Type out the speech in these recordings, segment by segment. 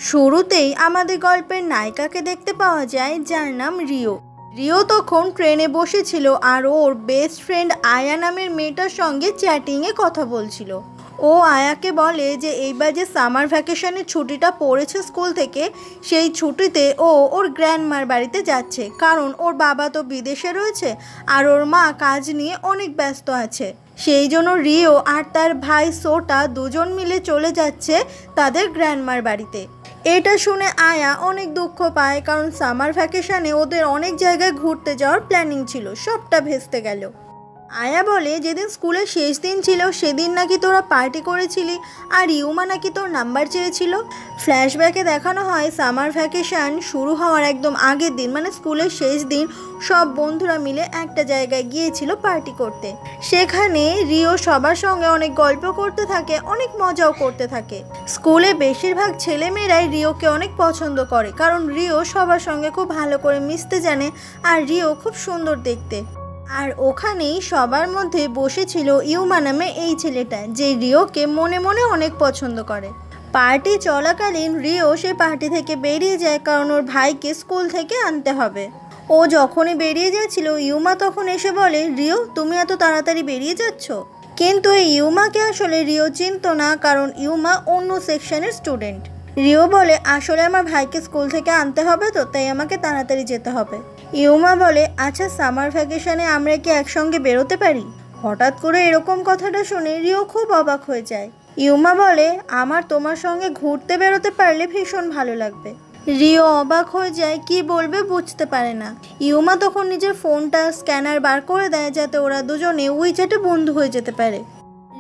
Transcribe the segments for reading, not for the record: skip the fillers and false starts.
শুরুতেই আমাদের গল্পের নায়িকাকে দেখতে পাওয়া যায়, যার নাম রিও। রিও তখন ট্রেনে বসেছিল আর ওর বেস্ট ফ্রেন্ড আয়া নামের মেয়েটার সঙ্গে চ্যাটিংয়ে কথা বলছিল। ও আয়াকে বলে যে এইবার যে সামার ভ্যাকেশনের ছুটিটা পড়েছে স্কুল থেকে, সেই ছুটিতে ও ওর গ্র্যান্ডমার বাড়িতে যাচ্ছে, কারণ ওর বাবা তো বিদেশে রয়েছে আর ওর মা কাজ নিয়ে অনেক ব্যস্ত আছে। সেই জন্য রিও আর তার ভাই সোটা দুজন মিলে চলে যাচ্ছে তাদের গ্র্যান্ডমার বাড়িতে। এটা শুনে আয়া অনেক দুঃখ পায়, কারণ সামার ভ্যাকেশনে ওদের অনেক জায়গায় ঘুরতে যাওয়ার প্ল্যানিং ছিল, সবটা ভেস্তে গেল। আয়া বলে যেদিন স্কুলের শেষ দিন ছিল সেদিন নাকি তোরা পার্টি করেছিলি আর ইউমা নাকি তোর নাম্বার চেয়েছিল। ফ্ল্যাশব্যাকে দেখানো হয় সামার ভ্যাকেশন শুরু হওয়ার একদম আগের দিন, মানে স্কুলের শেষ দিন, সব বন্ধুরা মিলে একটা জায়গায় গিয়েছিল পার্টি করতে। সেখানে রিও সবার সঙ্গে অনেক গল্প করতে থাকে, অনেক মজাও করতে থাকে। স্কুলে বেশিরভাগ ছেলেমেয়েরাই রিওকে অনেক পছন্দ করে, কারণ রিও সবার সঙ্গে খুব ভালো করে মিশতে জানে আর রিও খুব সুন্দর দেখতে। আর ওখানেই সবার মধ্যে বসেছিল ইউমা নামে এই ছেলেটা, যে রিওকে মনে মনে অনেক পছন্দ করে। পার্টি চলাকালীন রিও সে পার্টি থেকে বেরিয়ে যায়, কারণ ওর ভাইকে স্কুল থেকে আনতে হবে। ও যখনই বেরিয়ে যাচ্ছিল, ইউমা তখন এসে বলে, রিও তুমি এত তাড়াতাড়ি বেরিয়ে যাচ্ছ? কিন্তু এই ইউমাকে আসলে রিও চিনত না, কারণ ইউমা অন্য সেকশনের স্টুডেন্ট। রিও বলে, আসলে আমার ভাইকে স্কুল থেকে আনতে হবে, তো তাই আমাকে তাড়াতাড়ি যেতে হবে। ইউমা বলে, আচ্ছা সামার ভ্যাকেশনে আমরা কি একসঙ্গে বেরোতে পারি? হঠাৎ করে এরকম কথাটা শুনে রিও খুব অবাক হয়ে যায়। ইউমা বলে, আমার তোমার সঙ্গে ঘুরতে বেরোতে পারলে ভীষণ ভালো লাগবে। রিও অবাক হয়ে যায়, কি বলবে বুঝতে পারে না। ইউমা তখন নিজের ফোনটা স্ক্যানার বার করে দেয়, যাতে ওরা দুজনে উইচ্যাটে বন্ধু হয়ে যেতে পারে।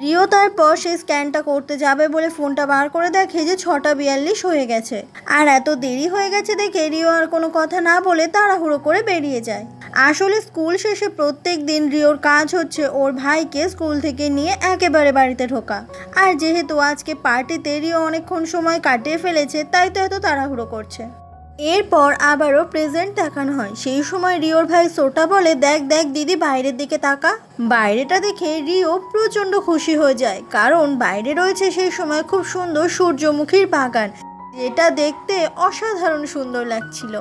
রিও তারপর সেই স্ক্যানটা করতে যাবে বলে ফোনটা বার করে দেখে যে 6:42 হয়ে গেছে। আর এত দেরি হয়ে গেছে দেখে রিও আর কোনো কথা না বলে তাড়াহুড়ো করে বেরিয়ে যায়। আসলে স্কুল শেষে প্রত্যেক দিন রিওর কাজ হচ্ছে ওর ভাইকে স্কুল থেকে নিয়ে একেবারে বাড়িতে ঢোকা। আর যেহেতু আজকে পার্টিতে রিও অনেকক্ষণ সময় কাটিয়ে ফেলেছে, তাই তো এত তাড়াহুড়ো করছে। এরপর আবারও প্রেজেন্ট দেখানো হয়। সেই সময় রিওর ভাই সোটা বলে, দেখ দেখ দিদি, বাইরের দিকে তাকা। বাইরেটা দেখে রিও প্রচণ্ড খুশি হয়ে যায়, কারণ বাইরে রয়েছে সেই সময় খুব সুন্দর সূর্যমুখীর বাগান, যেটা দেখতে অসাধারণ সুন্দর লাগছিল।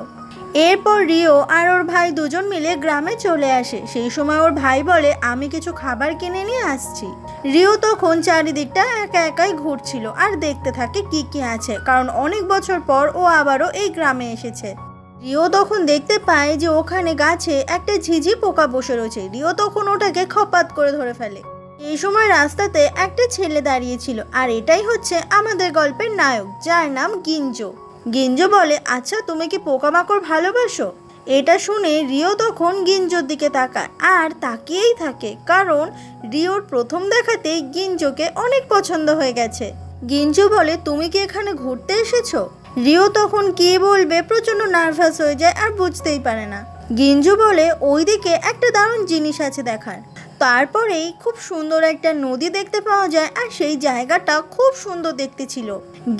এরপর রিও আর ওর ভাই দুজন মিলে গ্রামে চলে আসে। সেই সময় ওর ভাই বলে, আমি কিছু খাবার কিনে নিয়ে আসছি। রিও তখন চারিদিকটা একা একাই ঘুরছিল আর দেখতে থাকে কি কি আছে, কারণ অনেক বছর পর ও আবারও এই গ্রামে এসেছে। রিও তখন দেখতে পায় যে ওখানে গাছে একটা ঝিঝি পোকা বসে রয়েছে। রিও তখন ওটাকে খপাত করে ধরে ফেলে। এই সময় রাস্তাতে একটা ছেলে দাঁড়িয়েছিল, আর এটাই হচ্ছে আমাদের গল্পের নায়ক, যার নাম গিঞ্জো। গিঞ্জো বলে, আচ্ছা তুমি কি পোকামাকড় ভালোবাসো? এটা শুনে রিও তখন গিঞ্জোর দিকে তাকায় আর তাকিয়েই থাকে, কারণ রিওর প্রথম দেখাতেই গিঞ্জোকে অনেক পছন্দ হয়ে গেছে। গিঞ্জো বলে, তুমি কি এখানে ঘুরতে এসেছো? রিও তখন কি বলবে প্রচণ্ড নার্ভাস হয়ে যায় আর বুঝতেই পারে না। গিঞ্জো বলে, ওইদিকে একটা দারুণ জিনিস আছে দেখার। তারপরেই খুব সুন্দর একটা নদী দেখতে পাওয়া যায়, আর সেই জায়গাটা খুব সুন্দর দেখতে ছিল।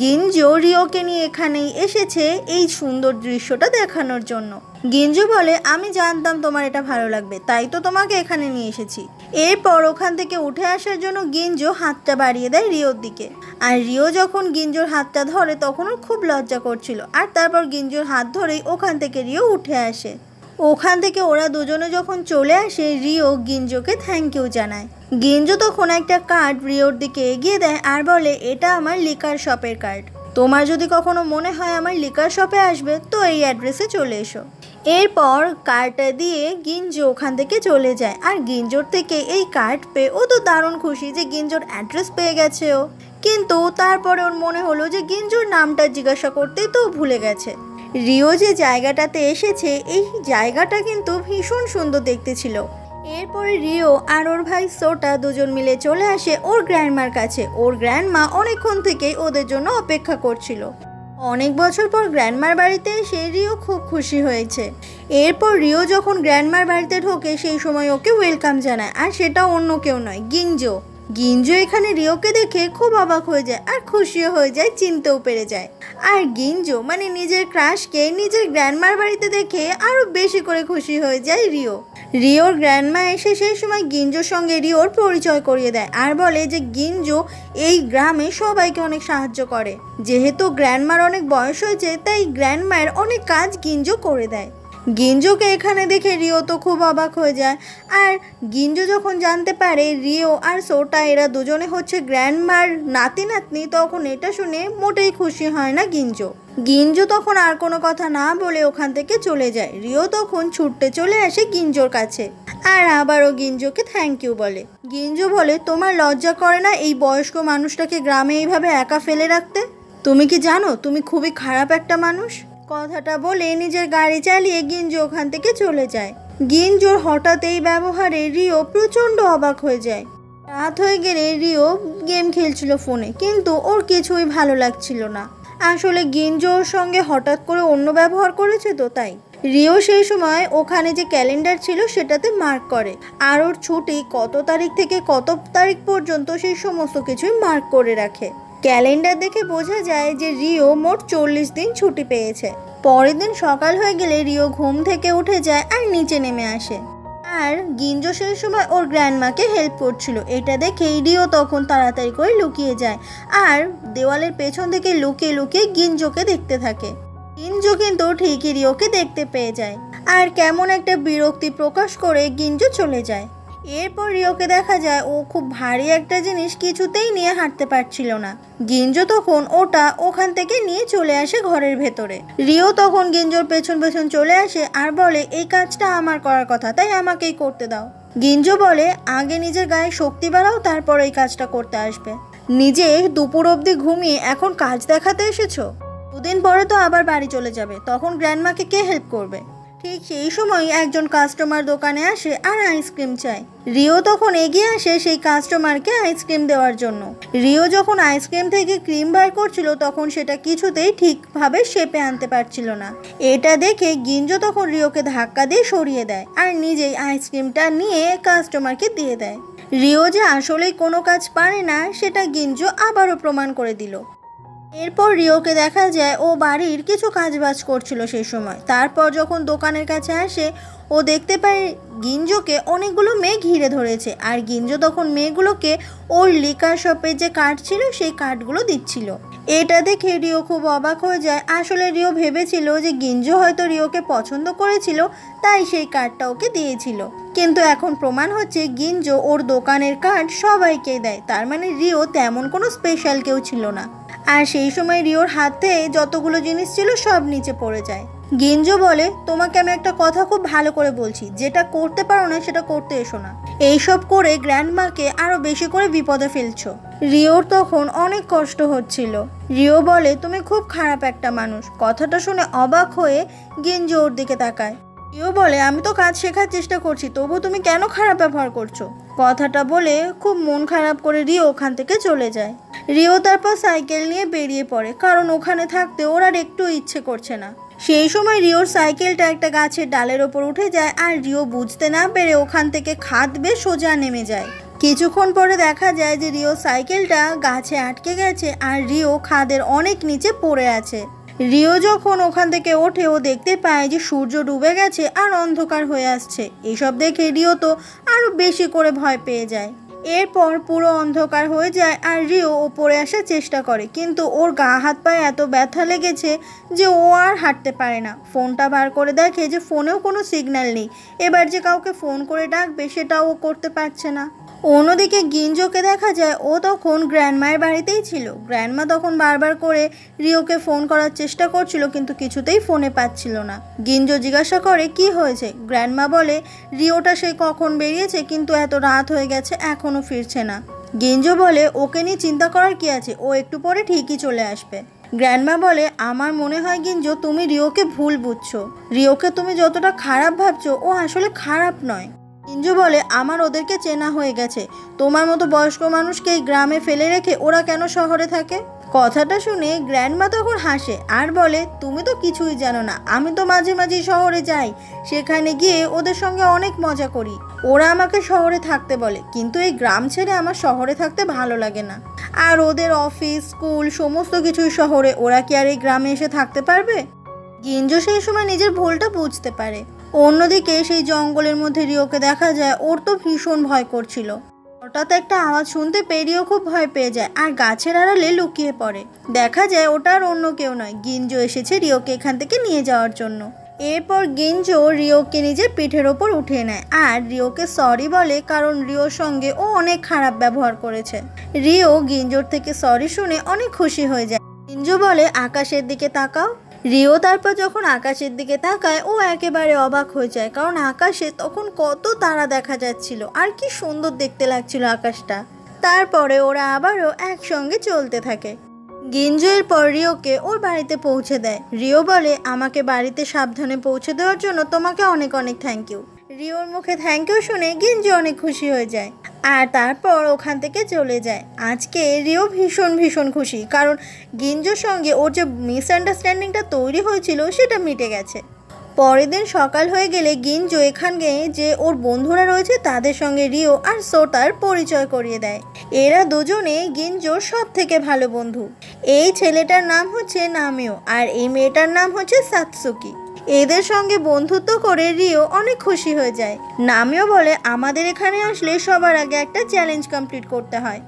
গিঞ্জো রিওকে নিয়ে এখানেই এসেছে এই সুন্দর দৃশ্যটা দেখানোর জন্য। গিঞ্জো বলে, আমি জানতাম তোমার এটা ভালো লাগবে, তাই তো তোমাকে এখানে নিয়ে এসেছি। এরপর ওখান থেকে উঠে আসার জন্য গিঞ্জো হাতটা বাড়িয়ে দেয় রিওর দিকে। আর রিও যখন গিঞ্জোর হাতটা ধরে তখন ওর খুব লজ্জা করছিল, আর তারপর গিঞ্জোর হাত ধরেই ওখান থেকে রিও উঠে আসে। ওখান থেকে ওরা দুজনে যখন চলে আসে, রিও গিঞ্জোকে থ্যাংক ইউ জানায়। গিঞ্জো তখন একটা কার্ড রিওর দিকে এগিয়ে দেয় আর বলে, এটা আমার লিকার শপের কার্ড। তোমার যদি কখনো মনে হয় আমার লিকার শপে আসবে, তো এই অ্যাড্রেসে চলে এসো। এরপর কার্ডটা দিয়ে গিঞ্জো ওখান থেকে চলে যায়। আর গিঞ্জোর থেকে এই কার্ড পেয়ে ও তো দারুণ খুশি যে গিঞ্জোর অ্যাড্রেস পেয়ে গেছে ও। কিন্তু তারপরে ওর মনে হলো যে গিঞ্জোর নামটা জিজ্ঞাসা করতেই তো ভুলে গেছে। রিও যে জায়গাটাতে এসেছে, এই জায়গাটা কিন্তু ভীষণ সুন্দর দেখতে ছিল। এরপরে রিও আর ওর ভাই সোটা দুজন মিলে চলে আসে ওর গ্র্যান্ডমার কাছে। ওর গ্র্যান্ডমা অনেকক্ষণ থেকেই ওদের জন্য অপেক্ষা করছিল। অনেক বছর পর গ্র্যান্ডমার বাড়িতে এসে রিও খুব খুশি হয়েছে। এরপর রিও যখন গ্র্যান্ডমার বাড়িতে ঢোকে, সেই সময় ওকে ওয়েলকাম জানায়, আর সেটা অন্য কেউ নয়, গিঞ্জো। গিঞ্জো এখানে রিওকে দেখে খুব অবাক হয়ে যায় আর খুশিও হয়ে যায়, চিনতেও পেরে যায়। আর গিঞ্জো মানে নিজের ক্রাশকে নিজের গ্র্যান্ডমার বাড়িতে দেখে আরো বেশি করে খুশি হয়ে যায় রিও। রিওর গ্র্যান্ডমা এসে সেই সময় গিঞ্জোর সঙ্গে রিওর পরিচয় করিয়ে দেয় আর বলে যে গিঞ্জো এই গ্রামে সবাইকে অনেক সাহায্য করে। যেহেতু গ্র্যান্ডমার অনেক বয়স হয়েছে তাই গ্র্যান্ডমায়ের অনেক কাজ গিঞ্জো করে দেয়। গিঞ্জোকে এখানে দেখে রিও তো খুব অবাক হয়ে যায়। আর গিঞ্জো যখন জানতে পারে রিও আর সোটা এরা দুজনে হচ্ছে গ্র্যান্ডমার নাতি নাতনি, তখন এটা শুনে মোটেই খুশি হয় না গিঞ্জো। গিঞ্জো তখন আর কোনো কথা না বলে ওখান থেকে চলে যায়। রিও তখন ছুটতে চলে আসে গিঞ্জোর কাছে আর আবারও গিঞ্জোকে থ্যাংক ইউ বলে। গিঞ্জো বলে, তোমার লজ্জা করে না এই বয়স্ক মানুষটাকে গ্রামে এইভাবে একা ফেলে রাখতে? তুমি কি জানো তুমি খুবই খারাপ একটা মানুষ? কথাটা বলে নিজের গাড়ি চালিয়ে গিঞ্জো ওখান থেকে চলে যায়। গিঞ্জোর হঠাৎ এই ব্যবহারে রিও প্রচণ্ড অবাক হয়ে যায়। রাত হয়ে গেলে রিও গেম খেলছিল ফোনে, কিন্তু ওর কিছুই ভালো লাগছিল না। আসলে গিঞ্জো ওর সঙ্গে হঠাৎ করে অন্য ব্যবহার করেছে তো তাই। রিও সেই সময় ওখানে যে ক্যালেন্ডার ছিল সেটাতে মার্ক করে আর ওর ছুটি কত তারিখ থেকে কত তারিখ পর্যন্ত সেই সমস্ত কিছুই মার্ক করে রাখে। ক্যালেন্ডার দেখে বোঝা যায় যে রিও মোট 40 দিন ছুটি পেয়েছে। পরের দিন সকাল হয়ে গেলে রিও ঘুম থেকে উঠে যায় আর নিচে নেমে আসে। আর গিঞ্জো সেই সময় ওর গ্র্যান্ডমাকে হেল্প করছিল। এটা দেখেই রিও তখন তাড়াতাড়ি করে লুকিয়ে যায় আর দেওয়ালের পেছন থেকে লুকিয়ে লুকিয়ে গিঞ্জোকে দেখতে থাকে। গিঞ্জো কিন্তু ঠিকই রিওকে দেখতে পেয়ে যায় আর কেমন একটা বিরক্তি প্রকাশ করে গিঞ্জো চলে যায়। এরপর রিওকে দেখা যায় ও খুব ভারী একটা জিনিস কিছুতেই নিয়ে হাঁটতে পারছিল না। গিঞ্জো তখন ওটা ওখান থেকে নিয়ে চলে আসে ঘরের ভেতরে। রিও তখন গিঞ্জোর পেছন পেছন চলে আসে আর বলে, এই কাজটা আমার করার কথা, তাই আমাকেই করতে দাও। গিঞ্জো বলে, আগে নিজের গায়ে শক্তি বাড়াও, তারপর এই কাজটা করতে আসবে। নিজে দুপুর অবধি ঘুমিয়ে এখন কাজ দেখাতে এসেছো? 2 দিন পরে তো আবার বাড়ি চলে যাবে, তখন গ্র্যান্ডমাকে কে হেল্প করবে? ঠিক সেই সময় একজন কাস্টমার দোকানে আসে আর আইসক্রিম চায়। রিও তখন এগিয়ে আসে সেই কাস্টমারকে আইসক্রিম দেওয়ার জন্য। রিও যখন আইসক্রিম থেকে ক্রিম বার করছিল তখন সেটা কিছুতেই ঠিকভাবে শেপে আনতে পারছিল না। এটা দেখে গিঞ্জো তখন রিওকে ধাক্কা দিয়ে সরিয়ে দেয় আর নিজেই আইসক্রিমটা নিয়ে কাস্টমারকে দিয়ে দেয়। রিও যে আসলেই কোনো কাজ পারে না সেটা গিঞ্জো আবারও প্রমাণ করে দিল। এরপর রিওকে দেখা যায় ও বাড়ির কিছু কাজবাজ করছিল সেই সময়। তারপর যখন দোকানের কাছে আসে ও দেখতে পায় গিঞ্জোকে অনেকগুলো মেয়ে ঘিরে ধরেছে আর গিঞ্জো তখন মেয়েগুলোকে ওর লিকার শপে যে কার্ড ছিল সেই কার্ডগুলো দিচ্ছিল। এটা দেখে রিও খুব অবাক হয়ে যায়। আসলে রিও ভেবেছিল যে গিঞ্জো হয়তো রিওকে পছন্দ করেছিল তাই সেই কার্ডটা ওকে দিয়েছিল, কিন্তু এখন প্রমাণ হচ্ছে গিঞ্জো ওর দোকানের কার্ড সবাইকে দেয়, তার মানে রিও তেমন কোনো স্পেশাল কেউ ছিল না। আর সেই সময় রিওর হাতে যতগুলো জিনিস ছিল সব নিচে পড়ে যায়। গিঞ্জো বলে, তোমাকে আমি একটা কথা খুব ভালো করে বলছি, যেটা করতে পারো না সেটা করতে এসো না। এইসব করে গ্র্যান্ডমাকে আরো বেশি করে বিপদে ফেলছো। রিওর তখন অনেক কষ্ট হচ্ছিল। রিও বলে, তুমি খুব খারাপ একটা মানুষ। কথাটা শুনে অবাক হয়ে গিঞ্জো ওর দিকে তাকায়। রিও বলে, আমি তো কাজ শেখার চেষ্টা করছি, তবু তুমি কেন খারাপ ব্যবহার করছো? কথাটা বলে খুব মন খারাপ করে রিও ওখান থেকে চলে যায়। রিও তারপর সাইকেল নিয়ে বেরিয়ে পড়ে, কারণ ওখানে থাকতে ওর আর একটু ইচ্ছে করছে না। সেই সময় রিওর সাইকেলটা একটা গাছের ডালের ওপর উঠে যায় আর রিও বুঝতে না পেরে ওখান থেকে খাদ বেয়ে সোজা নেমে যায়। কিছুক্ষণ পরে দেখা যায় যে রিও সাইকেলটা গাছে আটকে গেছে আর রিও খাদের অনেক নিচে পড়ে আছে। রিও যখন ওখান থেকে ওঠে ও দেখতে পায় যে সূর্য ডুবে গেছে আর অন্ধকার হয়ে আসছে। এসব দেখে রিও তো আরো বেশি করে ভয় পেয়ে যায়। এরপর পুরো অন্ধকার হয়ে যায় আর রিও ওপরে আসার চেষ্টা করে, কিন্তু ওর গা হাত পায়ে এত ব্যথা লেগেছে যে ও আর হাঁটতে পারে না। ফোনটা বার করে দেখে যে ফোনেও কোনো সিগন্যাল নেই, এবার যে কাউকে ফোন করে ডাকবে সেটাও ও করতে পারছে না। অন্যদিকে গিঞ্জোকে দেখা যায় ও তখন গ্র্যান্ডমায়ের বাড়িতেই ছিল। গ্র্যান্ডমা তখন বারবার করে রিওকে ফোন করার চেষ্টা করছিল কিন্তু কিছুতেই ফোনে পাচ্ছিল না। গিঞ্জো জিজ্ঞাসা করে কি হয়েছে। গ্র্যান্ডমা বলে, রিওটা সে কখন বেরিয়েছে কিন্তু এত রাত হয়ে গেছে এখনও ফিরছে না। গিঞ্জো বলে, ওকে নিয়ে চিন্তা করার কি আছে, ও একটু পরে ঠিকই চলে আসবে। গ্র্যান্ডমা বলে, আমার মনে হয় গিঞ্জো তুমি রিওকে ভুল বুঝছো। রিওকে তুমি যতটা খারাপ ভাবছো ও আসলে খারাপ নয়। গিঞ্জো বলে, আমার ওদেরকে চেনা হয়ে গেছে। তোমার মতো বয়স্ক মানুষকে এই গ্রামে ফেলে রেখে ওরা কেন শহরে থাকে? কথাটা শুনে গ্র্যান্ডমা তখন হাসে আর বলে, তুমি তো কিছুই জানো না, আমি তো মাঝে মাঝে শহরে যাই, সেখানে গিয়ে ওদের সঙ্গে অনেক মজা করি। ওরা আমাকে শহরে থাকতে বলে, কিন্তু এই গ্রাম ছেড়ে আমার শহরে থাকতে ভালো লাগে না। আর ওদের অফিস স্কুল সমস্ত কিছুই শহরে, ওরা কি আর এই গ্রামে এসে থাকতে পারবে? গিঞ্জো সেই সময় নিজের ভুলটা বুঝতে পারে। অন্যদিকে সেই জঙ্গলের মধ্যে রিওকে দেখা যায়, ওর তো ভীষণ ভয় করছিল। হঠাৎ একটা আওয়াজ শুনতে পেয়ে রিও খুব ভয় পেয়ে যায় আর গাছের আড়ালে লুকিয়ে পড়ে। দেখা যায় ওটা আর অন্য কেউ নয়, গিঞ্জো এসেছে রিওকে এখান থেকে নিয়ে যাওয়ার জন্য। এরপর গিঞ্জো রিওকে নিজের পিঠের ওপর উঠিয়ে নেয় আর রিওকে সরি বলে, কারণ রিওর সঙ্গে ও অনেক খারাপ ব্যবহার করেছে। রিও গিঞ্জোর থেকে সরি শুনে অনেক খুশি হয়ে যায়। গিঞ্জো বলে, আকাশের দিকে তাকাও। রিও তারপর যখন আকাশের দিকে তাকায়, ও একেবারে অবাক হয়ে যায়, কারণ আকাশে তখন কত তারা দেখা যাচ্ছিল আর কি সুন্দর দেখতে লাগছিল আকাশটা। তারপরে ওরা আবারও একসঙ্গে চলতে থাকে। গিঞ্জো এরপর রিওকে ওর বাড়িতে পৌঁছে দেয়। রিও বলে, আমাকে বাড়িতে সাবধানে পৌঁছে দেওয়ার জন্য তোমাকে অনেক অনেক থ্যাংক ইউ। রিওর মুখে থ্যাংক ইউ শুনে গিঞ্জো অনেক খুশি হয়ে যায় আর তারপর ওখান থেকে চলে যায়। আজকে রিও ভীষণ ভীষণ খুশি, কারণ গিঞ্জোর সঙ্গে ওর যে মিসআন্ডারস্ট্যান্ডিংটা তৈরি হয়েছিল সেটা মিটে গেছে। পরের দিন সকাল হয়ে গেলে গিঞ্জো এখানে যে ওর বন্ধুরা রয়েছে তাদের সঙ্গে রিও আর সোতার পরিচয় করিয়ে দেয়। এরা দুজনে গিঞ্জোর সব থেকে ভালো বন্ধু। এই ছেলেটার নাম হচ্ছে নামিও আর এই মেয়েটার নাম হচ্ছে সাতসুকি। এদের সঙ্গে বন্ধুত্ব করে রিও অনেক খুশি হয়ে যায়। নামিও বলে, আমাদের এখানে আসলে সবার আগে একটা চ্যালেঞ্জ কমপ্লিট করতে হয়।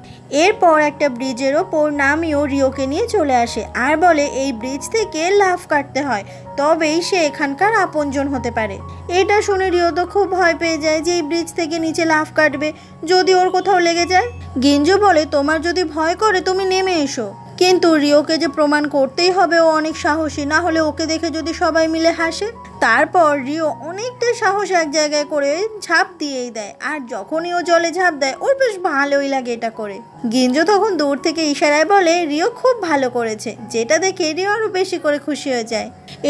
এরপর একটা ব্রিজের ওপর নামিও রিওকে নিয়ে চলে আসে আর বলে, এই ব্রিজ থেকে লাফ কাটতে হয়, তবেই সে এখানকার আপনজন হতে পারে। এটা শুনে রিও তো খুব ভয় পেয়ে যায় যে এই ব্রিজ থেকে নিচে লাফ কাটবে, যদি ওর কোথাও লেগে যায়। গিঞ্জো বলে, তোমার যদি ভয় করে তুমি নেমে এসো, কিন্তু রিওকে যে প্রমাণ করতেই হবে ও অনেক সাহসী, না হলে ওকে দেখে যদি সবাই মিলে হাসে। তারপর রিও অনেকটা সাহস এক জায়গায় করে ঝাঁপ দিয়েই দেয় আর যখনই ও জলে ঝাঁপ দেয় ওর বেশ ভালোই লাগে এটা করে। গিঞ্জো তখন দূর থেকে ইশারায় বলে, রিও খুব ভালো করেছে, যেটা দেখে রিও আরো বেশি করে খুশি হয়ে যায়।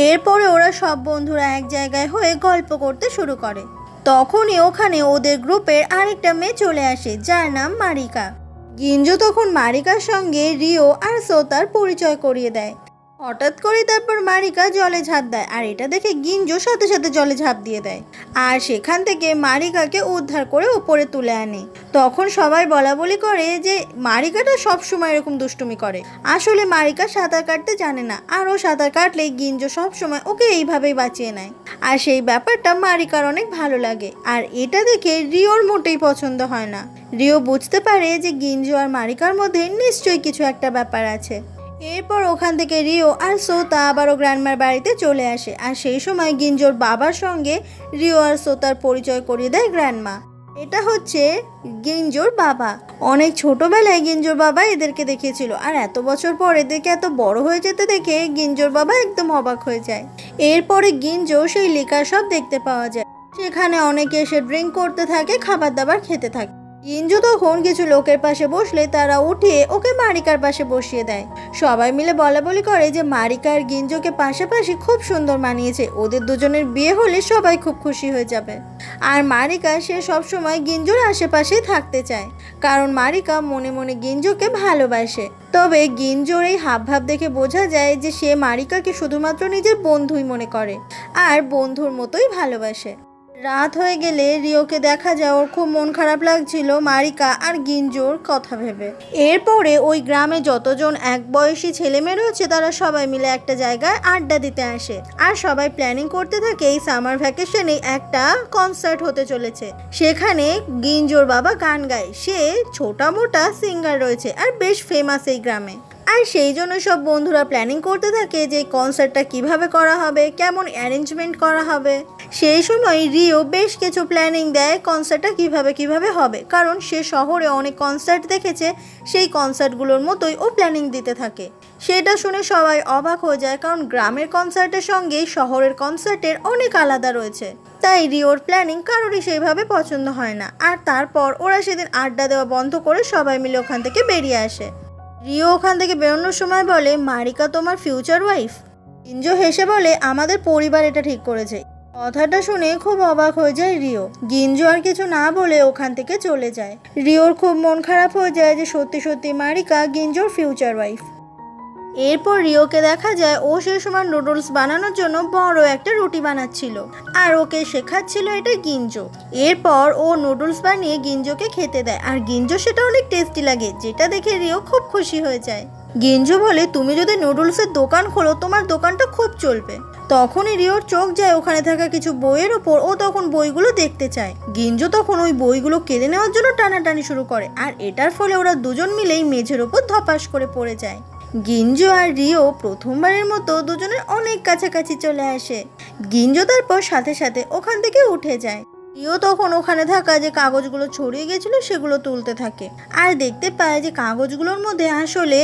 এরপরে ওরা সব বন্ধুরা এক জায়গায় হয়ে গল্প করতে শুরু করে। তখনই ওখানে ওদের গ্রুপের আরেকটা মেয়ে চলে আসে যার নাম মারিকা। গিঞ্জো তখন মারিকার সঙ্গে রিও আর সোতার পরিচয় করিয়ে দেয়। হঠাৎ করে তারপর মারিকা জলে ঝাঁপ দেয় আর এটা দেখে গিঞ্জো সাথে সাথে জলে ঝাঁপ দিয়ে দেয় আর সেখান থেকে মারিকাকে উদ্ধার করে উপরে তুলে আনে। তখন সবাই বলা বলি করে যে মারিকাটা সবসময় এরকম দুষ্টুমি করে। আসলে মারিকা সাঁতার কাটতে জানে না আর ও সাঁতার কাটলেই গিঞ্জো সবসময় ওকে এইভাবেই বাঁচিয়ে নেয় আর সেই ব্যাপারটা মারিকার অনেক ভালো লাগে। আর এটা দেখে রিওর মোটেই পছন্দ হয় না। রিও বুঝতে পারে যে গিঞ্জো আর মারিকার মধ্যে নিশ্চয়ই কিছু একটা ব্যাপার আছে। এরপর ওখান থেকে রিও আর সোতা আবারও গ্র্যান্ডমার বাড়িতে চলে আসে আর সেই সময় গিঞ্জোর বাবার সঙ্গে রিও আর সোতার পরিচয় করিয়ে দেয় গ্র্যান্ডমা। এটা হচ্ছে গিঞ্জোর বাবা। অনেক ছোটবেলায় গিঞ্জোর বাবা এদেরকে দেখিয়েছিল আর এত বছর পর এদেরকে এত বড় হয়ে যেতে দেখে গিঞ্জোর বাবা একদম অবাক হয়ে যায়। এরপরে গিঞ্জো সেই লিকার শপ দেখতে পাওয়া যায়, সেখানে অনেকে এসে ড্রিঙ্ক করতে থাকে, খাবার দাবার খেতে থাকে। গিঞ্জো তখন কিছু লোকের পাশে বসলে তারা উঠে ওকে মারিকার পাশে বসিয়ে দেয়। সবাই মিলে বলা বলি করে যে মারিকা আর গিঞ্জোকে পাশাপাশি খুব সুন্দর মানিয়েছে, ওদের দুজনের বিয়ে হলে সবাই খুব খুশি হয়ে যাবে। আর মারিকা সে সবসময় গিঞ্জোর আশেপাশেই থাকতে চায়, কারণ মারিকা মনে মনে গিঞ্জোকে ভালোবাসে। তবে গিঞ্জোর এই হাবভাব দেখে বোঝা যায় যে সে মারিকাকে শুধুমাত্র নিজের বন্ধুই মনে করে আর বন্ধুর মতোই ভালোবাসে। রাত হয়ে গেলে রিওকে দেখা যায় ওর খুব মন খারাপ লাগছিল মারিকা আর গিঞ্জোর কথা ভেবে। এরপরে ওই গ্রামে যতজন এক বয়সী ছেলেমেয়ে রয়েছে তারা সবাই মিলে একটা জায়গায় আড্ডা দিতে আসে আর সবাই প্ল্যানিং করতে থাকে এই সামার ভ্যাকেশনে একটা কনসার্ট হতে চলেছে। সেখানে গিঞ্জোর বাবা গান গায়, সে ছোটা মোটা সিঙ্গার রয়েছে আর বেশ ফেমাস এই গ্রামে। আর সেই জন্য সব বন্ধুরা প্ল্যানিং করতে থাকে যে কনসার্টটা কিভাবে করা হবে, কেমন অ্যারেঞ্জমেন্ট করা হবে। সেই সময় রিও বেশ কিছু প্ল্যানিং দেয় কনসার্টটা কিভাবে হবে, কারণ সে শহরে অনেক কনসার্ট দেখেছে, সেই কনসার্টগুলোর মতোই ও প্ল্যানিং দিতে থাকে। সেটা শুনে সবাই অবাক হয়ে যায়, কারণ গ্রামের কনসার্টের সঙ্গে শহরের কনসার্টের অনেক আলাদা রয়েছে। তাই রিওর প্ল্যানিং কারোরই সেইভাবে পছন্দ হয় না। আর তারপর ওরা সেদিন আড্ডা দেওয়া বন্ধ করে সবাই মিলে ওখান থেকে বেরিয়ে আসে। রিও ওখান থেকে বেরোনোর সময় বলে, মারিকা তোমার ফিউচার ওয়াইফ। গিঞ্জো হেসে বলে, আমাদের পরিবার এটা ঠিক করেছে। কথাটা শুনে খুব অবাক হয়ে যায় রিও। গিঞ্জো আর কিছু না বলে ওখান থেকে চলে যায়। রিওর খুব মন খারাপ হয়ে যায় যে সত্যি সত্যি মারিকা গিঞ্জোর ফিউচার ওয়াইফ। এরপর রিওকে দেখা যায় ও সেই সময় নুডলস বানানোর জন্য বড় একটা রুটি বানাচ্ছিল আর ওকে শেখাচ্ছিল এটা গিঞ্জো। এরপর ও নুডলস বানিয়ে গিঞ্জোকে খেতে দেয় আর গিঞ্জো সেটা অনেক টেস্টি লাগে, যেটা দেখে রিও খুব খুশি হয়ে যায়। গিঞ্জো বলে, তুমি যদি নুডলসের দোকান খোলো তোমার দোকানটা খুব চলবে। তখনই রিওর চোখ যায় ওখানে থাকা কিছু বইয়ের ওপর, ও তখন বইগুলো দেখতে চায়। গিঞ্জো তখন ওই বইগুলো কেড়ে নেওয়ার জন্য টানাটানি শুরু করে আর এটার ফলে ওরা দুজন মিলেই মেঝের ওপর ধপাস করে পড়ে যায়। গিঞ্জো আর রিও প্রথমবারের মতো দুজনের অনেক কাছাকাছি চলে আসে। গিঞ্জো তারপর সাথে সাথে ওখান থেকে উঠে যায়। রিও তখন ওখানে থাকা যে কাগজগুলো ছড়িয়ে গেছিল সেগুলো তুলতে থাকে আর দেখতে পায় যে কাগজগুলোর মধ্যে আসলে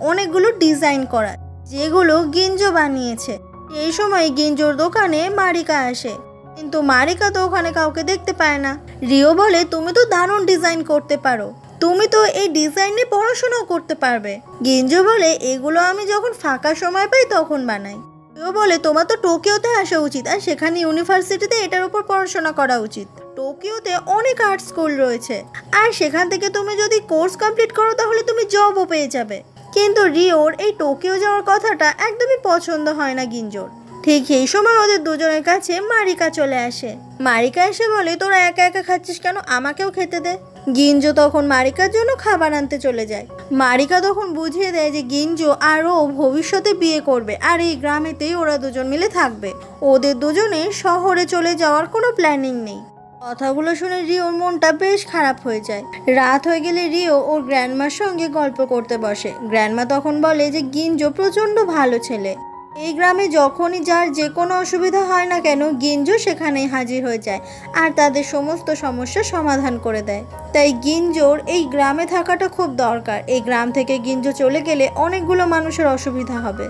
অনেকগুলো ডিজাইন করা, যেগুলো গিঞ্জো বানিয়েছে। এই সময় গিঞ্জোর দোকানে মারিকা আসে, কিন্তু মারিকা তো ওখানে কাউকে দেখতে পায় না। রিও বলে, তুমি তো দারুণ ডিজাইন করতে পারো, তুমি তো এই ডিজাইনে পড়াশোনাও করতে পারবে। গিঞ্জো বলে, এগুলো আমি যখন ফাঁকা সময় পাই তখন বানাই। রিও বলে, তোমার তো টোকিওতে আসা উচিত আর সেখানে ইউনিভার্সিটিতে এটার উপর পড়াশোনা করা উচিত। টোকিওতে অনেক আর্ট স্কুল রয়েছে আর সেখান থেকে তুমি যদি কোর্স কমপ্লিট করো তাহলে তুমি জবও পেয়ে যাবে। কিন্তু রিওর এই টোকিও যাওয়ার কথাটা একদমই পছন্দ হয় না গিঞ্জোর। ঠিক এই সময় ওদের দুজনের কাছে মারিকা চলে আসে। মারিকা এসে বলে, তোরা একা একা খাচ্ছিস কেন, আমাকেও খেতে দে। গিঞ্জো তখন মারিকার জন্য খাবার আনতে চলে যায়। মারিকা তখন বুঝিয়ে দেয় যে গিঞ্জো আর ও ভবিষ্যতে বিয়ে করবে আর এই গ্রামেতেই ওরা দুজন মিলে থাকবে, ওদের দুজনে শহরে চলে যাওয়ার কোনো প্ল্যানিং নেই। কথাগুলো শুনে রিওর মনটা বেশ খারাপ হয়ে যায়। রাত হয়ে গেলে রিও ওর গ্র্যান্ডমার সঙ্গে গল্প করতে বসে। গ্র্যান্ডমা তখন বলে যে গিঞ্জো প্রচণ্ড ভালো ছেলে, এই গ্রামে যখনই যার যে কোনো অসুবিধা হয় না কেন গিঞ্জো সেখানেই হাজির হয়ে যায় আর তাদের সমস্ত সমস্যার সমাধান করে দেয়। তাই গিঞ্জোর এই গ্রামে থাকাটা খুব দরকার। এই গ্রাম থেকে গিঞ্জো চলে গেলে অনেকগুলো মানুষের অসুবিধা হবে।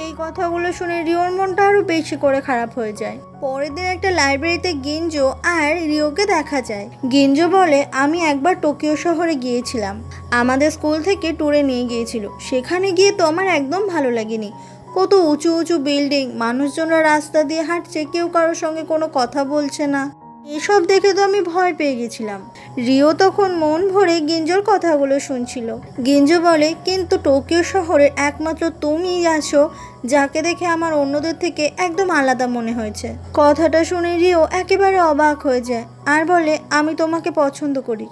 এই কথাগুলো শুনে রিওর মনটা আরও বেশি করে খারাপ হয়ে যায়। পরের দিন একটা লাইব্রেরিতে গিঞ্জো আর রিওকে দেখা যায়। গিঞ্জো বলে, আমি একবার টোকিও শহরে গিয়েছিলাম, আমাদের স্কুল থেকে ট্যুরে নিয়ে গিয়েছিল। সেখানে গিয়ে তো আমার একদম ভালো লাগেনি। কত উঁচু উঁচু বিল্ডিং, মানুষজনরা রাস্তা দিয়ে হাঁটছে, কেউ কারোর সঙ্গে কোনো কথা বলছে না, এসব দেখে তো আমি ভয় পেয়ে গেছিলাম। রিও তখন মন ভরে গিঞ্জোর কথাগুলো শুনছিল। গিঞ্জো বলে, কিন্তু টোকিও শহরের একমাত্র তুমিই আছো যাকে দেখে আমার অন্যদের থেকে একদম আলাদা মনে হয়েছে। কথাটা শুনে রিও একেবারে অবাক হয়ে যায় আর বলে, আমি তোমাকে পছন্দ করি।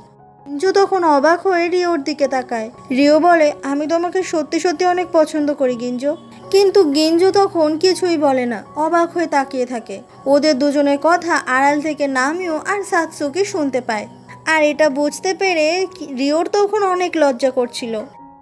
গিঞ্জো তখন অবাক হয়ে রিওর দিকে তাকায়। রিও বলে, আমি তোমাকে সত্যি সত্যি অনেক পছন্দ করি গিঞ্জো। কিন্তু গিঞ্জো তখন কিছুই বলে না, অবাক হয়ে তাকিয়ে থাকে। ওদের দুজনের কথা আড়াল থেকে নামিও আর সাতসুকি শুনতে পায় আর এটা বুঝতে পেরে রিওর তখন অনেক লজ্জা করছিল।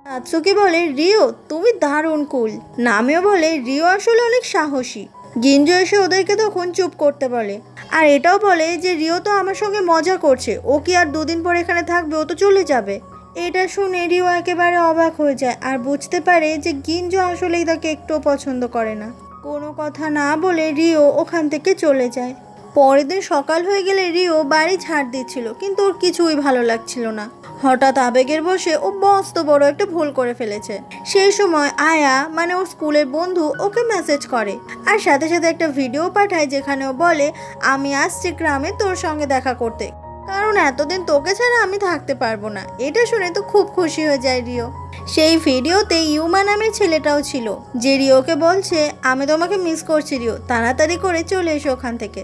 সাতসুকি বলে, রিও তুমি দারুণ কুল। নামিও বলে, রিও আসলে অনেক সাহসী। গিঞ্জো এসে ওদেরকে তখন চুপ করতে বলে আর এটাও বলে যে রিও তো আমার সঙ্গে মজা করছে, ও কি আর দুদিন পর এখানে থাকবে, ও তো চলে যাবে। এটা শুনে রিও একেবারে অবাক হয়ে যায় আর বুঝতে পারে যে গিঞ্জো আসলেই তাকে একটুও পছন্দ করে না। কোনো কথা না বলে রিও ওখান থেকে চলে যায়। পরের দিন সকাল হয়ে গেলে রিও বাড়ি ঝাড় দিচ্ছিল, কিন্তু ওর কিছুই ভালো লাগছিল না। হঠাৎ আবেগের বসে ও মস্ত বড় একটা ভুল করে ফেলেছে। সেই সময় আয়া মানে ওর স্কুলের বন্ধু ওকে মেসেজ করে আর সাথে সাথে একটা ভিডিও পাঠায় যেখানে ও বলে, আমি আসছি গ্রামে তোর সঙ্গে দেখা করতে, কারণ এতদিন তোকে ছাড়া আমি থাকতে পারবো না। এটা শুনে তো খুব খুশি হয়ে যায় রিও। সেই ভিডিওতে ইউমা নামের ছেলেটাও ছিল, যে রিওকে বলছে, আমি তোমাকে মিস করছি রিও, তাড়াতাড়ি করে চলে এসো ওখান থেকে।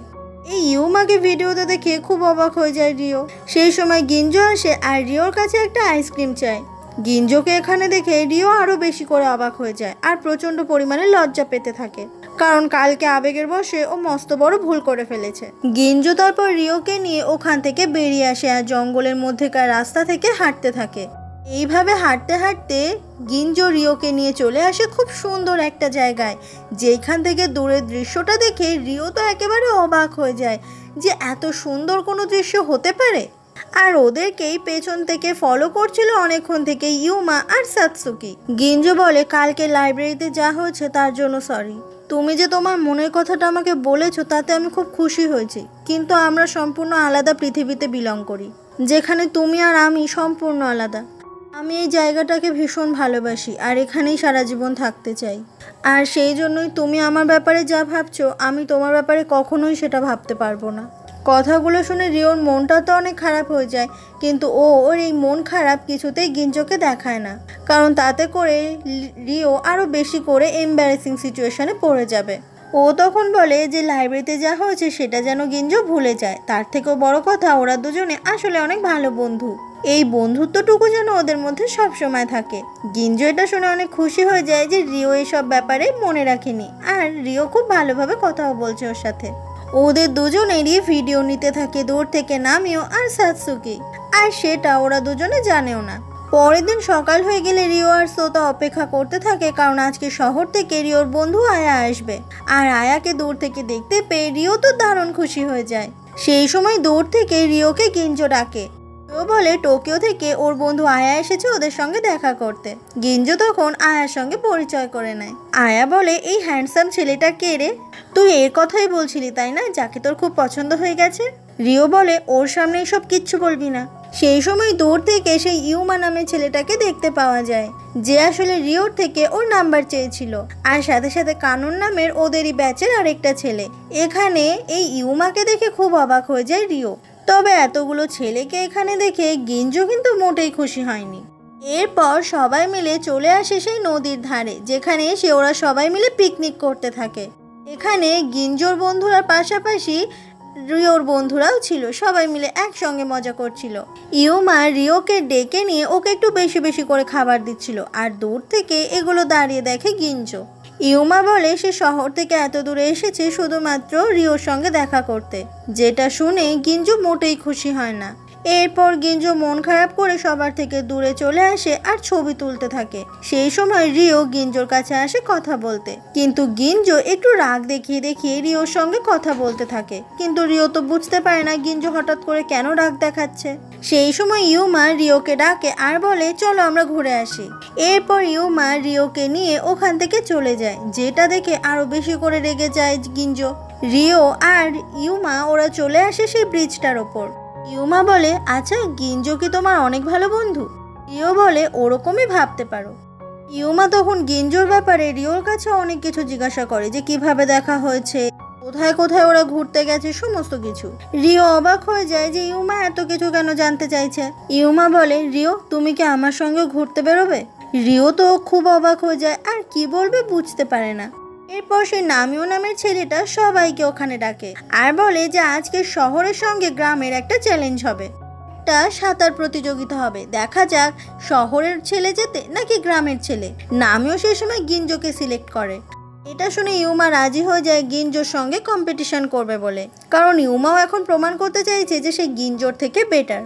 এই ইউমাকে ভিডিওতে দেখে খুব অবাক হয়ে যায় রিও। সেই সময় গিঞ্জো আসে আর রিওর কাছে একটা আইসক্রিম চায়। গিঞ্জোকে এখানে দেখে রিও আরও বেশি করে অবাক হয়ে যায় আর প্রচণ্ড পরিমাণে লজ্জা পেতে থাকে, কারণ কালকে আবেগের বশে ও মস্ত বড় ভুল করে ফেলেছে। গিঞ্জো তারপর রিওকে নিয়ে ওখান থেকে বেরিয়ে আসে আর জঙ্গলের মধ্যেকার রাস্তা থেকে হাঁটতে থাকে। এইভাবে হাঁটতে হাঁটতে গিঞ্জো রিওকে নিয়ে চলে আসে খুব সুন্দর একটা জায়গায়, যেখান থেকে দূরের দৃশ্যটা দেখে রিও তো একেবারে অবাক হয়ে যায় যে এত সুন্দর কোনো দৃশ্য হতে পারে। আর ওদেরকেই পেছন থেকে ফলো করছিল অনেকক্ষণ থেকে ইউমা আর সাতসুকি। গিঞ্জো বলে, কালকে লাইব্রেরিতে যা হয়েছে তার জন্য সরি। তুমি যে তোমার মনের কথাটা আমাকে বলেছো তাতে আমি খুব খুশি হয়েছি, কিন্তু আমরা সম্পূর্ণ আলাদা পৃথিবীতে বিলং করি, যেখানে তুমি আর আমি সম্পূর্ণ আলাদা। আমি এই জায়গাটাকে ভীষণ ভালোবাসি আর এখানেই সারা জীবন থাকতে চাই, আর সেই জন্যই তুমি আমার ব্যাপারে যা ভাবছো আমি তোমার ব্যাপারে কখনোই সেটা ভাবতে পারবো না। কথাগুলো শুনে রিওর মনটা তো অনেক খারাপ হয়ে যায়, কিন্তু ওর এই মন খারাপ কিছুতেই গিঞ্জোকে দেখায় না, কারণ তাতে করে রিও আরও বেশি করে এম্বারেসিং সিচুয়েশনে পড়ে যাবে। ও তখন বলে যে লাইব্রেরিতে যা হয়েছে সেটা যেন গিঞ্জো ভুলে যায়। তার থেকেও বড় কথা, ওরা দুজনে আসলে অনেক ভালো বন্ধু, এই বন্ধুত্বটুকু যেন ওদের মধ্যে সব সময় থাকে। গিঞ্জো এটা শুনে অনেক খুশি হয়ে যায় যে রিও এইসব ব্যাপারে মনে রাখেনি, আর রিও খুব ভালোভাবে কথাও বলছে ওর সাথে। ওদের দুজনেরই ভিডিও নিতে থাকে দূর থেকে নামিও আর সাতসুকি, আর সেটা ওরা দুজনে জানেও না। পরের দিন সকাল হয়ে গেলে রিও আর সোতা অপেক্ষা করতে থাকে, কারণ আজকে শহর থেকে রিওর বন্ধু আয়া আসবে। আর আয়াকে দূর থেকে দেখতে পেয়ে রিও তো দারুণ খুশি হয়ে যায়। সেই সময় দূর থেকে রিওকে গিঞ্জো ডাকে। রিও বলে টোকিও থেকে ওর বন্ধু আয়া এসেছে ওদের সঙ্গে দেখা করতে। গিঞ্জো তখন আয়ার সঙ্গে পরিচয় করে নেয়। আয়া বলে, এই হ্যান্ডসাম ছেলেটা কে রে? তুই এর কথাই বলছিলি তাই না, যাকে তোর খুব পছন্দ হয়ে গেছে? রিও বলে, ওর সামনে এসব কিচ্ছু বলবি না। সেই সময় দূর থেকে সেই ইউমা নামের ছেলেটাকে দেখতে পাওয়া যায়, যে আসলে রিওর থেকে ওর নাম্বার চেয়েছিল, আর সাথে সাথে কানুন নামের ওদেরই ব্যাচের আরেকটা ছেলে। এখানে এই ইউমাকে দেখে খুব অবাক হয়ে যায় রিও। তবে এতগুলো ছেলেকে এখানে দেখে গিঞ্জো কিন্তু মোটেই খুশি হয়নি। এরপর সবাই মিলে চলে আসে সেই নদীর ধারে, যেখানে এসে ওরা সবাই মিলে পিকনিক করতে থাকে। এখানে গিঞ্জোর বন্ধুরা পাশাপাশি রিওর বন্ধুরাও ছিল, সবাই মিলে একসঙ্গে মজা করছিল। ইউমা রিওকে ডেকে নিয়ে ওকে একটু বেশি বেশি করে খাবার দিচ্ছিল, আর দূর থেকে এগুলো দাঁড়িয়ে দেখে গিঞ্জো। ইউমা বলে সে শহর থেকে এত দূরে এসেছে শুধুমাত্র রিওর সঙ্গে দেখা করতে, যেটা শুনে গিঞ্জো মোটেই খুশি হয় না। এরপর গিঞ্জো মন খারাপ করে সবার থেকে দূরে চলে আসে আর ছবি তুলতে থাকে। সেই সময় রিও গিঞ্জোর কাছে আসে কথা বলতে, কিন্তু গিঞ্জো একটু রাগ দেখিয়ে দেখিয়ে রিওর সঙ্গে কথা বলতে থাকে, কিন্তু রিও তো বুঝতে পারে না গিঞ্জো হঠাৎ করে কেন রাগ দেখাচ্ছে। সেই সময় ইউমা রিওকে ডাকে আর বলে, চলো আমরা ঘুরে আসি। এরপর ইউমা রিওকে নিয়ে ওখান থেকে চলে যায়, যেটা দেখে আরো বেশি করে রেগে যায় গিঞ্জো। রিও আর ইউমা ওরা চলে আসে সেই ব্রিজটার ওপর। ইউমা বলে, আচ্ছা গিঞ্জো কি তোমার অনেক ভালো বন্ধু? রিও বলে, ওরকমই ভাবতে পারো। ইউমা তখন গিঞ্জোর ব্যাপারে রিওর কাছে অনেক কিছু জিজ্ঞাসা করে, যে কিভাবে দেখা হয়েছে, কোথায় কোথায় ওরা ঘুরতে গেছে, সমস্ত কিছু। রিও অবাক হয়ে যায় যে ইউমা এত কিছু কেন জানতে চাইছে। ইউমা বলে, রিও তুমি কি আমার সঙ্গে ঘুরতে বেরোবে? রিও তো খুব অবাক হয়ে যায় আর কি বলবে বুঝতে পারে না। এরপর সেই নামিও নামের ছেলেটা সবাইকে ওখানে ডাকে আর বলে যে আজকে শহরের সঙ্গে গ্রামের একটা চ্যালেঞ্জ হবে, একটা সাঁতার প্রতিযোগিতা হবে, দেখা যাক শহরের ছেলে যেতে নাকি গ্রামের ছেলে। নামিও সেই সময় গিঞ্জোকে সিলেক্ট করে। এটা শুনে ইউমা রাজি হয়ে যায় গিঞ্জোর সঙ্গে কম্পিটিশন করবে বলে, কারণ ইউমাও এখন প্রমাণ করতে চাইছে যে সে গিঞ্জোর থেকে বেটার।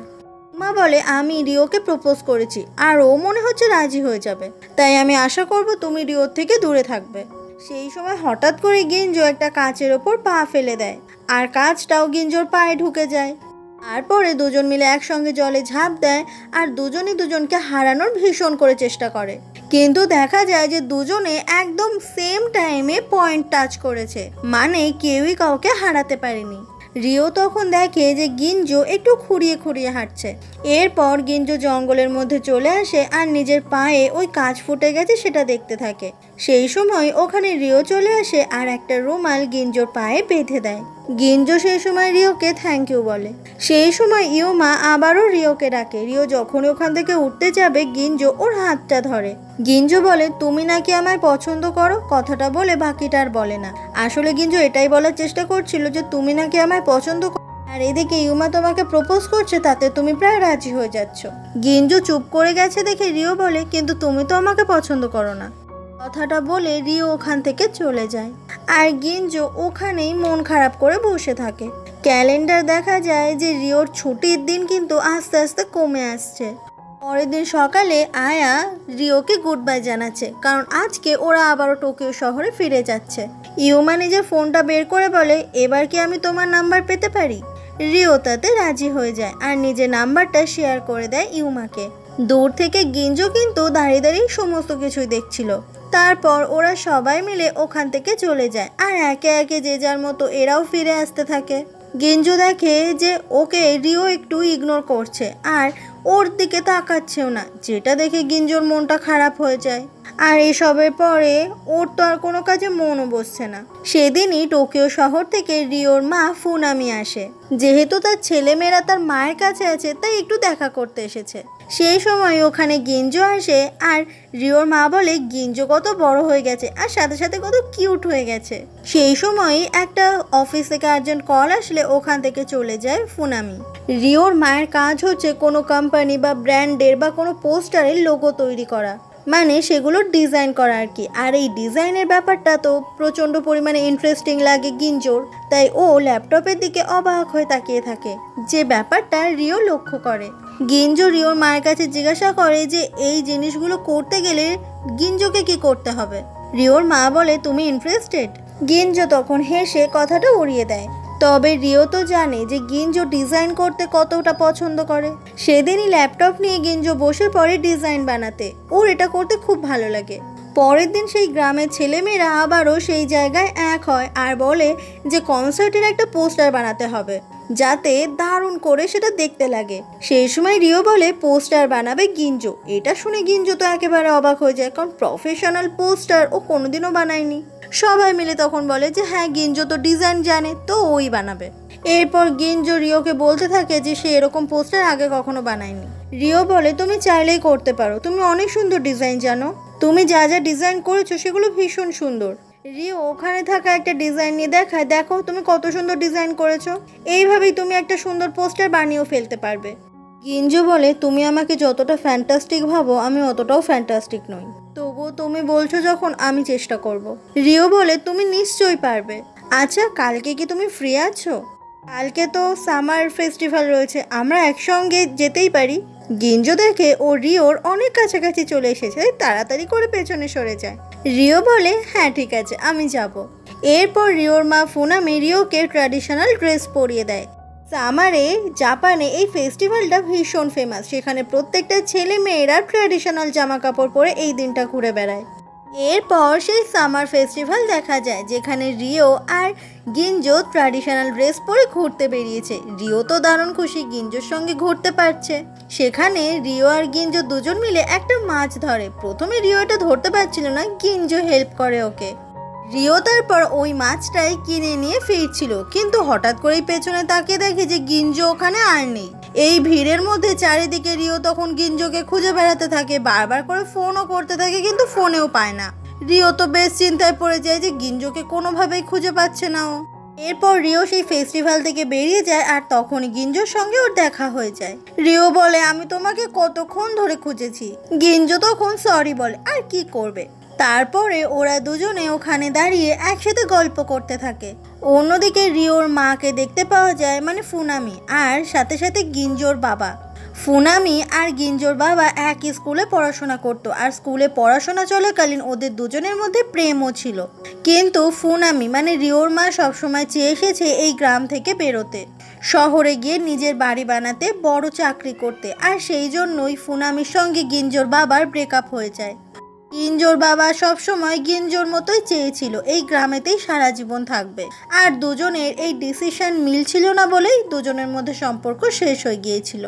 ইউমা বলে, আমি রিওকে প্রপোজ করেছি আর ও মনে হচ্ছে রাজি হয়ে যাবে, তাই আমি আশা করব তুমি রিওর থেকে দূরে থাকবে। সেই সময় হঠাৎ করে গিঞ্জো একটা কাঁচের ওপর পা ফেলে দেয়, আর কাঁচটাও গিঞ্জোর পায়ে ঢুকে যায়। তারপরে দুজন মিলে একসঙ্গে জলে ঝাঁপ দেয় আর দুজনই দুজনকে হারানোর ভীষণ করে চেষ্টা করে, কিন্তু দেখা যায় যে দুজনে একদম সেম টাইমে পয়েন্ট টাচ করেছে, মানে কেউই কাউকে হারাতে পারেনি। রিও তখন দেখে যে গিঞ্জো একটু খুঁড়িয়ে খুঁড়িয়ে হাঁটছে। এরপর গিঞ্জো জঙ্গলের মধ্যে চলে আসে আর নিজের পায়ে ওই কাঁচ ফুটে গেছে সেটা দেখতে থাকে। সেই সময় ওখানে রিও চলে আসে আর একটা রুমাল গিঞ্জোর পায়ে বেঁধে দেয়। গিঞ্জো সেই সময় রিওকে থ্যাংক ইউ বলে। সেই সময় ইউমা আবারও রিওকে ডাকে। রিও যখন ওখান থেকে উঠতে যাবে গিঞ্জো ওর হাতটা ধরে। গিঞ্জো বলে, তুমি নাকি আমায় পছন্দ করো, কথাটা বলে বাকিটা আর বলে না। আসলে গিঞ্জো এটাই বলার চেষ্টা করছিল যে তুমি নাকি আমায় পছন্দ করো, আর এদিকে ইউমা তোমাকে প্রপোজ করছে, তাতে তুমি প্রায় রাজি হয়ে যাচ্ছ। গিঞ্জো চুপ করে গেছে দেখে রিও বলে, কিন্তু তুমি তো আমাকে পছন্দ করো না। কথাটা বলে রিও ওখান থেকে চলে যায় আর গিঞ্জো ওখানেই মন খারাপ করে বসে থাকে। ক্যালেন্ডার দেখা যায় যে রিওর ছুটির দিন কিন্তু আস্তে আস্তে কমে আসছে। পরের দিন সকালে আয়া রিওকে গুড বাই জানাচ্ছে, কারণ আজকে ওরা আবারও টোকিও শহরে ফিরে যাচ্ছে। ইউমা নিজের ফোনটা বের করে বলে, এবার কি আমি তোমার নাম্বার পেতে পারি? রিও তাতে রাজি হয়ে যায় আর নিজের নাম্বারটা শেয়ার করে দেয় ইউমাকে। দূর থেকে গিঞ্জো কিন্তু দাঁড়িয়ে দাঁড়িয়ে সমস্ত কিছুই দেখছিল। তারপর ওরা সবাই মিলে ওখান থেকে চলে যায় আর একে একে যে যার মতো এরাও ফিরে আসতে থাকে। গিঞ্জো দেখে যে ওকে রিও একটু ইগনোর করছে আর ওর দিকে তাকাচ্ছেও না, যেটা দেখে গিঞ্জোর মনটা খারাপ হয়ে যায়। আর এসবের পরে ওর তো আর কোনো কাজে মনও বসছে না। সেদিনই টোকিও শহর থেকে রিওর মা ফুনামি আসে। যেহেতু তার ছেলেমেয়েরা তার মায়ের কাছে আছে, তাই একটু দেখা করতে এসেছে। সেই সময় ওখানে গিঞ্জো আসে, আর রিওর মা বলে গিঞ্জো কত বড় হয়ে গেছে আর সাথে সাথে কত কিউট হয়ে গেছে। সেই সময়ই একটা অফিস থেকে আর্জেন্ট কল আসলে ওখান থেকে চলে যায় ফুনামি। রিওর মায়ের কাজ হচ্ছে কোনো কোম্পানি বা ব্র্যান্ডের বা কোনো পোস্টারের লোগো তৈরি করা, মানে সেগুলোর ডিজাইন করা আর কি। আর এই ডিজাইনের ব্যাপারটা তো প্রচণ্ড পরিমাণে ইন্টারেস্টিং লাগে গিঞ্জোর, তাই ও ল্যাপটপের দিকে অবাক হয়ে তাকিয়ে থাকে, যে ব্যাপারটা রিও লক্ষ্য করে। গিঞ্জো রিওর মায়ের কাছে জিজ্ঞাসা করে যে এই জিনিসগুলো করতে গেলে গিঞ্জোকে কি করতে হবে। রিওর মা বলে তুমি ইন্টারেস্টেড। গিঞ্জো তখন হেসে কথাটা উড়িয়ে দেয়। তবে রিও তো জানে যে গিঞ্জো ডিজাইন করতে কতটা পছন্দ করে। সেদিনই ল্যাপটপ নিয়ে গিঞ্জো বসে পড়ে ডিজাইন বানাতে। ওর এটা করতে খুব ভালো লাগে। পরের দিন সেই গ্রামের ছেলেমেয়েরা আবারও সেই জায়গায় এক হয় আর বলে যে কনসার্টের একটা পোস্টার বানাতে হবে, যাতে দারুণ করে সেটা দেখতে লাগে। সেই সময় রিও বলে পোস্টার বানাবে গিঞ্জো। এটা শুনে গিঞ্জো তো একেবারে অবাক হয়ে যায়, কারণ প্রফেশনাল পোস্টার ও কোনোদিনও বানায়নি। সবাই মিলে তখন বলে যে হ্যাঁ, গিঞ্জো তো ডিজাইন জানে, তো ওই বানাবে। এরপর গিঞ্জো রিওকে বলতে থাকে যে সে এরকম পোস্টার আগে কখনো বানায়নি। রিও বলে তুমি চাইলেই করতে পারো, তুমি অনেক সুন্দর ডিজাইন জানো, তুমি যা যা ডিজাইন করেছো সেগুলো ভীষণ সুন্দর। রিও ওখানে থাকা একটা ডিজাইন নিয়ে দেখায়, দেখো তুমি কত সুন্দর ডিজাইন করেছো, এইভাবেই তুমি একটা সুন্দর পোস্টার বানিয়েও ফেলতে পারবে। গিঞ্জো বলে তুমি আমাকে যতটা ফ্যান্টাস্টিক ভাবো আমি অতটাও ফ্যান্টাস্টিক নই, তবুও তুমি বলছো যখন আমি চেষ্টা করব। রিও বলে তুমি নিশ্চয়ই পারবে। আচ্ছা, কালকে কি তুমি ফ্রি আছো? কালকে তো সামার ফেস্টিভ্যাল রয়েছে, আমরা একসঙ্গে যেতেই পারি। গিঞ্জো দেখে ও রিওর অনেক কাছাকাছি চলে এসেছে, তাড়াতাড়ি করে পেছনে সরে যায়। রিও বলে হ্যাঁ ঠিক আছে, আমি যাব। এরপর রিওর মা ফুনামি রিওকে ট্র্যাডিশনাল ড্রেস পরিয়ে দেয়। সামারে জাপানে এই ফেস্টিভ্যালটা ভীষণ ফেমাস। সেখানে প্রত্যেকটা ছেলে মেয়েরা ট্র্যাডিশনাল জামা কাপড় পরে এই দিনটা ঘুরে বেড়ায়। এরপর সেই সামার ফেস্টিভ্যাল দেখা যায়, যেখানে রিও আর গিঞ্জো ট্র্যাডিশনাল ড্রেস পরে ঘুরতে বেরিয়েছে। রিও তো দারুণ খুশি গিঞ্জোর সঙ্গে ঘুরতে পারছে। সেখানে রিও আর গিঞ্জো দুজন মিলে একটা মাছ ধরে। প্রথমে রিও এটা ধরতে পারছিল না, গিঞ্জো হেল্প করে ওকে। রিও তারপর ওই মাছটাই কিনে নিয়ে ফিরছিল, কিন্তু হঠাৎ করেই পেছনে তাকিয়ে দেখে যে গিঞ্জো ওখানে আর নেই। এই ভিড়ের মধ্যে চারিদিকে রিও তখন গিঞ্জোকে খুঁজে বেড়াতে থাকে, বারবার করে ফোনও করতে থাকে, কিন্তু ফোনেও পায় না। রিও তো বেশ চিন্তায় পড়ে যায় যে গিঞ্জোকে কোনোভাবেই খুঁজে পাচ্ছে না ও। এরপর রিও সেই ফেস্টিভ্যাল থেকে বেরিয়ে যায়, আর তখনই গিঞ্জোর সঙ্গে ওর দেখা হয়ে যায়। রিও বলে আমি তোমাকে কতক্ষণ ধরে খুঁজেছি। গিঞ্জো তখন সরি বলে, আর কি করবে। তারপরে ওরা দুজনে ওখানে দাঁড়িয়ে একসাথে গল্প করতে থাকে। অন্যদিকে রিওর মাকে দেখতে পাওয়া যায়, মানে ফুনামি, আর সাথে সাথে গিঞ্জোর বাবা। ফুনামি আর গিঞ্জোর বাবা একই স্কুলে পড়াশোনা করত, আর স্কুলে পড়াশোনা চলাকালীন ওদের দুজনের মধ্যে প্রেমও ছিল। কিন্তু ফুনামি মানে রিওর মা সবসময় চেয়ে এসেছে এই গ্রাম থেকে বেরোতে, শহরে গিয়ে নিজের বাড়ি বানাতে, বড় চাকরি করতে। আর সেই জন্যই ফুনামির সঙ্গে গিঞ্জোর বাবার ব্রেকআপ হয়ে যায়। গিঞ্জোর বাবা সবসময় গিঞ্জোর মতোই চেয়েছিল এই গ্রামেতেই সারা জীবন থাকবে, আর দুজনের এই ডিসিশন মিলছিল না বলেই দুজনের মধ্যে সম্পর্ক শেষ হয়ে গিয়েছিল।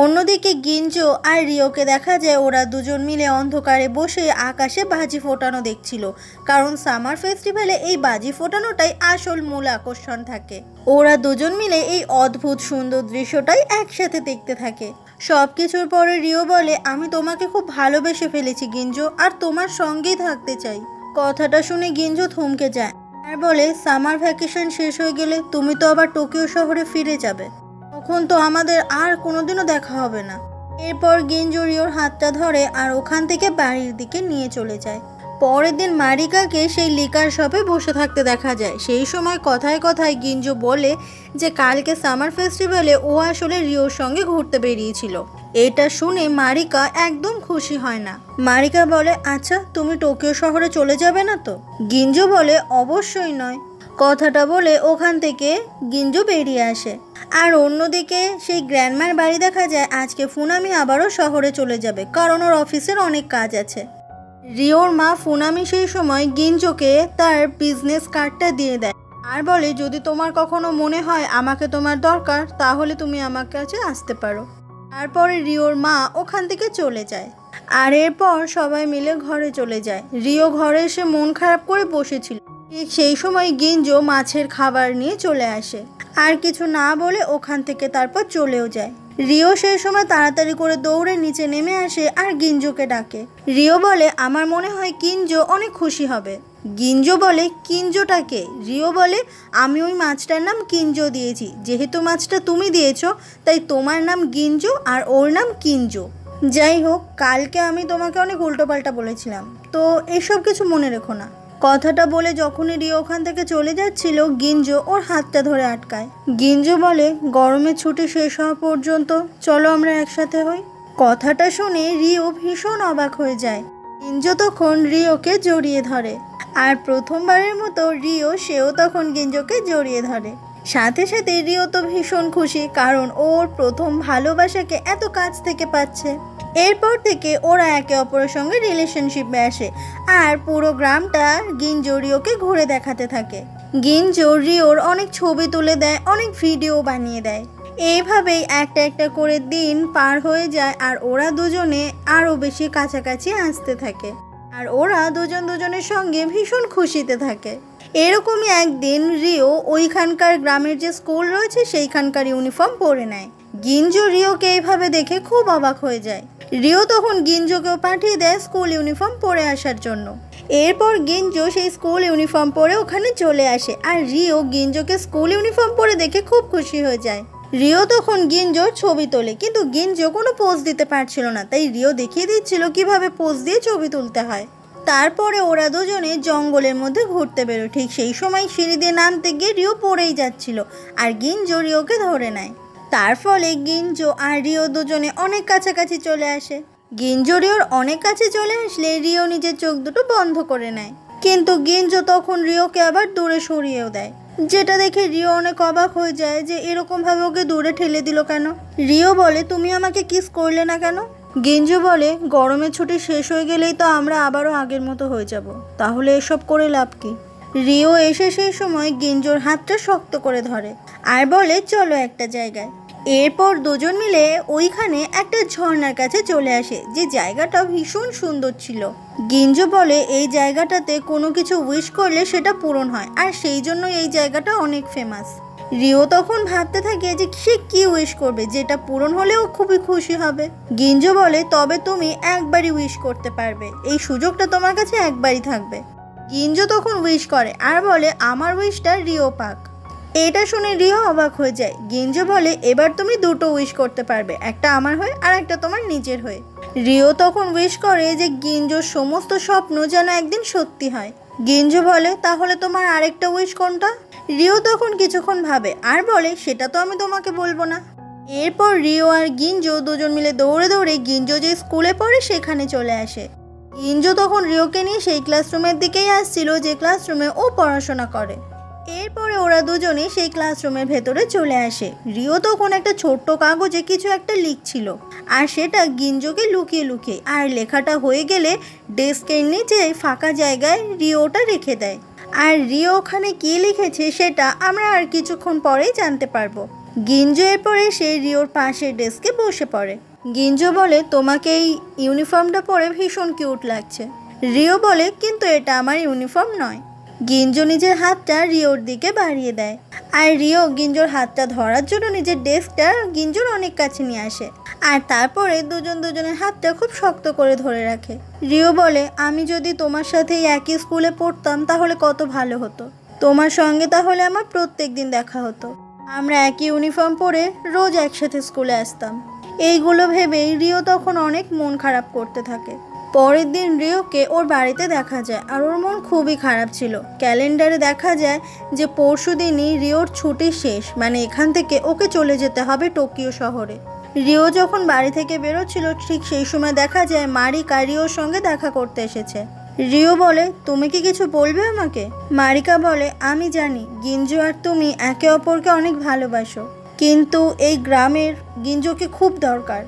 অন্যদিকে গিঞ্জো আর রিওকে দেখা যায় ওরা দুজন মিলে অন্ধকারে বসে আকাশে বাজি ফোটানো দেখছিল, কারণ সামার ফেস্টিভ্যালে এই বাজি ফোটানোটাই আসল মূল আকর্ষণ থাকে। ওরা দুজন মিলে এই অদ্ভুত সুন্দর দৃশ্যটাই একসাথে দেখতে থাকে। সবকিছুর পরে রিও বলে আমি তোমাকে খুব ভালোবেসে ফেলেছি গিঞ্জো, আর তোমার সঙ্গেই থাকতে চাই। কথাটা শুনে গিঞ্জো থমকে যায় আর বলে সামার ভ্যাকেশন শেষ হয়ে গেলে তুমি তো আবার টোকিও শহরে ফিরে যাবে, তখন তো আমাদের আর কোনোদিনও দেখা হবে না। এরপর গিঞ্জো রিওর হাতটা ধরে আর ওখান থেকে বাড়ির দিকে নিয়ে চলে যায়। পরের দিন মারিকাকে সেই লিকার শপে বসে থাকতে দেখা যায়। সেই সময় কথায় কথায় গিঞ্জো বলে যে কালকে সামার ফেস্টিভ্যালে ও আসলে রিওর সঙ্গে ঘুরতে বেরিয়েছিল। এটা শুনে মারিকা একদম খুশি হয় না। মারিকা বলে আচ্ছা তুমি টোকিও শহরে চলে যাবে না তো? গিঞ্জো বলে অবশ্যই নয়। কথাটা বলে ওখান থেকে গিঞ্জো বেরিয়ে আসে। আর অন্যদিকে সেই গ্র্যান্ডমার বাড়ি দেখা যায় আজকে ফুনামি আবারও শহরে চলে যাবে, কারণ ওর অফিসের অনেক কাজ আছে। রিওর মা ফুনামি সেই সময় গিঞ্জোকে তার বিজনেস কার্ডটা দিয়ে দেয় আর বলে যদি তোমার কখনো মনে হয় আমাকে তোমার দরকার, তাহলে তুমি আমার কাছে আসতে পারো। তারপরে রিওর মা ওখান থেকে চলে যায়। আর এরপর সবাই মিলে ঘরে চলে যায়। রিও ঘরে এসে মন খারাপ করে বসেছিল। ঠিক সেই সময় গিঞ্জো মাছের খাবার নিয়ে চলে আসে আর কিছু না বলে ওখান থেকে তারপর চলেও যায়। রিও সেই সময় তাড়াতাড়ি করে দৌড়ে নিচে নেমে আসে আর গিঞ্জোকে ডাকে। রিও বলে, আমার মনে হয় কিঞ্জো অনেক খুশি হবে। গিঞ্জো বলে, কিঞ্জোটাকে? রিও বলে, আমি ওই মাছটার নাম কিঞ্জো দিয়েছি। যেহেতু মাছটা তুমি দিয়েছো তাই তোমার নাম গিঞ্জো আর ওর নাম কিঞ্জো। যাই হোক, কালকে আমি তোমাকে অনেক উল্টোপাল্টা বলেছিলাম, তো এসব কিছু মনে রেখো না। কথাটা বলে যখনই রিও ওখান থেকে চলে যাচ্ছিল, গিঞ্জো ওর হাতটা ধরে আটকায়। গিঞ্জো বলে, গরমের ছুটি শেষ হওয়া পর্যন্ত চলো আমরা একসাথে হই। কথাটা শুনে রিও ভীষণ অবাক হয়ে যায়। গিঞ্জো তখন রিওকে জড়িয়ে ধরে আর প্রথমবারের মতো সেও তখন গিঞ্জোকে জড়িয়ে ধরে। সাথে সাথে রিও তো ভীষণ খুশি, কারণ ওর প্রথম ভালোবাসাকে এত কাছ থেকে পাচ্ছে। এরপর থেকে ওরা একে অপরের সঙ্গে রিলেশনশিপে আসে আর পুরো গ্রামটা গিঞ্জো রিওকে ঘুরে দেখাতে থাকে। গিঞ্জো রিওর অনেক ছবি তুলে দেয়, অনেক ভিডিও বানিয়ে দেয়। এইভাবেই একটা একটা করে দিন পার হয়ে যায় আর ওরা দুজনে আরও বেশি কাছাকাছি আসতে থাকে আর ওরা দুজন দুজনের সঙ্গে ভীষণ খুশিতে থাকে। এরকমই একদিন রিও ওইখানকার গ্রামের যে স্কুল রয়েছে সেইখানকার ইউনিফর্ম পরে নেয়। গিঞ্জো রিওকে এইভাবে দেখে খুব অবাক হয়ে যায়। রিও তখন গিঞ্জোকেও পাঠিয়ে দেয় স্কুল ইউনিফর্ম পরে আসার জন্য। এরপর গিঞ্জো সেই স্কুল ইউনিফর্ম পরে ওখানে চলে আসে আর রিও গিঞ্জোকে স্কুল ইউনিফর্ম পরে দেখে খুব খুশি হয়ে যায়। রিও তখন গিঞ্জোর ছবি তোলে, কিন্তু গিঞ্জো কোনো পোজ দিতে পারছিল না, তাই রিও দেখিয়ে দিচ্ছিল কিভাবে পোজ দিয়ে ছবি তুলতে হয়। তারপরে ওরা দুজনে জঙ্গলের মধ্যে ঘুরতে বেরোয়। ঠিক সেই সময় সিঁড়ি দিয়ে নামতে গিয়ে রিও পড়েই যাচ্ছিল আর গিঞ্জো রিওকে ধরে নেয়। তার ফলে গিঞ্জো আর রিও দুজনে অনেক কাছাকাছি চলে আসে। গিঞ্জো রিওর অনেক কাছে চলে আসলে রিও নিজের চোখ দুটো বন্ধ করে নেয়, কিন্তু গিঞ্জো তখন রিওকে আবার দূরে সরিয়েও দেয়, যেটা দেখে রিও অনেক অবাক হয়ে যায় যে এরকমভাবে ওকে দূরে ঠেলে দিল কেন। রিও বলে, তুমি আমাকে কিস করলে না কেন? গিঞ্জো বলে, গরমের ছুটি শেষ হয়ে গেলেই তো আমরা আবারও আগের মতো হয়ে যাব, তাহলে এসব করে লাভ কি? রিও এসে সেই সময় গিঞ্জোর হাতটা শক্ত করে ধরে আর বলে, চলো একটা জায়গায়। এরপর দুজন মিলে ওইখানে একটা ঝর্ণার কাছে চলে আসে, যে জায়গাটা ভীষণ সুন্দর ছিল। গিঞ্জো বলে, এই জায়গাটাতে কোনো কিছু উইশ করলে সেটা পূরণ হয় আর সেই জন্য এই জায়গাটা অনেক ফেমাস। রিও তখন ভাবতে থাকে যে সে কি উইশ করবে যেটা পূরণ হলেও খুবই খুশি হবে। গিঞ্জো বলে, তবে তুমি একবারই উইশ করতে পারবে, এই সুযোগটা তোমার কাছে একবারই থাকবে। গিঞ্জো তখন উইশ করে আর বলে, আমার উইশটা রিও পাক। এটা শুনে রিও অবাক হয়ে যায়। গিঞ্জো বলে, এবার তুমি দুটো উইশ করতে পারবে, একটা আমার হয়ে আর একটা তোমার নিজের হয়ে। রিও তখন উইশ করে যে গিঞ্জোর সমস্ত স্বপ্ন যেন একদিন সত্যি হয়। গিঞ্জো বলে, তাহলে তোমার আরেকটা উইশ কোনটা? রিও তখন কিছুক্ষণ ভাবে আর বলে, সেটা তো আমি তোমাকে বলবো না। এরপর রিও আর গিঞ্জো দুজন মিলে দৌড়ে দৌড়ে গিঞ্জো যে স্কুলে পড়ে সেখানে চলে আসে। গিঞ্জো তখন রিওকে নিয়ে সেই ক্লাসরুমের দিকেই আসছিল যে ক্লাসরুমে ও পড়াশোনা করে। এরপরে ওরা দুজনে সেই ক্লাসরুমের ভেতরে চলে আসে। রিও তখন একটা ছোট্ট কাগজে কিছু একটা লিখছিল আর সেটা গিঞ্জোকে লুকিয়ে লুকিয়ে, আর লেখাটা হয়ে গেলে ডেস্কের নিচে ফাঁকা জায়গায় রিওটা রেখে দেয়। আর রিও ওখানে কী লিখেছে সেটা আমরা আর কিছুক্ষণ পরেই জানতে পারবো। গিঞ্জো এরপরে সে রিওর পাশের ডেস্কে বসে পড়ে। গিঞ্জো বলে, তোমাকে এই ইউনিফর্মটা পরে ভীষণ কিউট লাগছে। রিও বলে, কিন্তু এটা আমার ইউনিফর্ম নয়। গিঞ্জো নিজের হাতটা রিওর দিকে বাড়িয়ে দেয় আর রিও গিঞ্জোর হাতটা ধরার জন্য নিজের ডেস্কটা গিঞ্জোর অনেক কাছে নিয়ে আসে আর তারপরে দুজন দুজনের হাতটা খুব শক্ত করে ধরে রাখে। রিও বলে, আমি যদি তোমার সাথে একই স্কুলে পড়তাম তাহলে কত ভালো হতো, তোমার সঙ্গে তাহলে আমার প্রত্যেক দিন দেখা হতো, আমরা একই ইউনিফর্ম পরে রোজ একসাথে স্কুলে আসতাম। এইগুলো ভেবেই রিও তখন অনেক মন খারাপ করতে থাকে। পরের দিন রিওকে ওর বাড়িতে দেখা যায় আর ওর মন খুবই খারাপ ছিল। ক্যালেন্ডারে দেখা যায় যে পরশু দিনই রিওর ছুটি শেষ, মানে এখান থেকে ওকে চলে যেতে হবে টোকিও শহরে। রিও যখন বাড়ি থেকে বেরোচ্ছিল ঠিক সেই সময় দেখা যায় মারিকা রিওর সঙ্গে দেখা করতে এসেছে। রিও বলে, তুমি কি কিছু বলবে আমাকে? মারিকা বলে, আমি জানি গিঞ্জো আর তুমি একে অপরকে অনেক ভালোবাসো, কিন্তু এই গ্রামের গিঞ্জোকে খুব দরকার।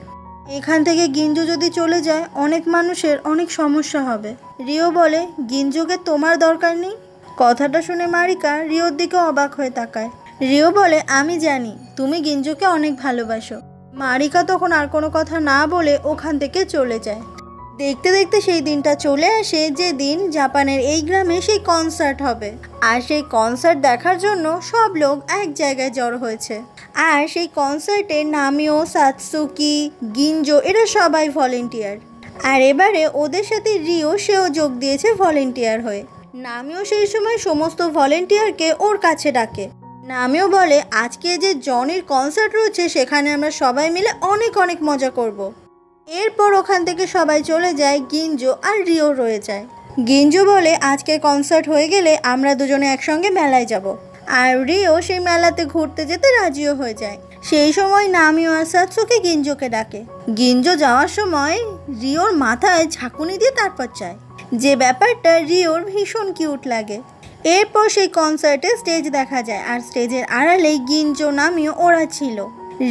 এখান থেকে গিঞ্জো যদি চলে যায় অনেক মানুষের অনেক সমস্যা হবে। রিও বলে, গিঞ্জোকে তোমার দরকার নেই? কথাটা শুনে মারিকা রিওর দিকে অবাক হয়ে তাকায়। রিও বলে, আমি জানি তুমি গিঞ্জোকে অনেক ভালোবাসো। মারিকা তখন আর কোনো কথা না বলে ওখান থেকে চলে যায়। দেখতে দেখতে সেই দিনটা চলে আসে যেদিন জাপানের এই গ্রামে সেই কনসার্ট হবে। আর সেই কনসার্ট দেখার জন্য সব লোক এক জায়গায় জড়ো হয়েছে। আর সেই কনসার্টে নামিও, সাতসুকি, গিনজো এরা সবাই ভলেন্টিয়ার। আর এবারে ওদের সাথে রিও, সেও যোগ দিয়েছে ভলেন্টিয়ার হয়ে। নামিও সেই সময় সমস্ত ভলেন্টিয়ারকে ওর কাছে ডাকে। নামিও বলে, আজকে যে জনির কনসার্ট রয়েছে সেখানে আমরা সবাই মিলে অনেক অনেক মজা করব। এরপর ওখান থেকে সবাই চলে যায়, গিনজো আর রিও রয়ে যায়। গিনজো বলে, আজকে কনসার্ট হয়ে গেলে আমরা দুজনে একসঙ্গে মেলায় যাব। আর রিও সেই মেলাতে ঘুরতে যেতে রাজিও হয়ে যায়। সেই সময় নামিও আর সাতসুকি গিনজোকে ডাকে। গিনজো যাওয়ার সময় রিওর মাথায় ঝাঁকুনি দিয়ে তারপর যায়, যে ব্যাপারটা রিওর ভীষণ কিউট লাগে। এরপর সেই কনসার্টে স্টেজ দেখা যায়, আর স্টেজের আড়ালেই গিনজো, নামিও ওরা ছিল।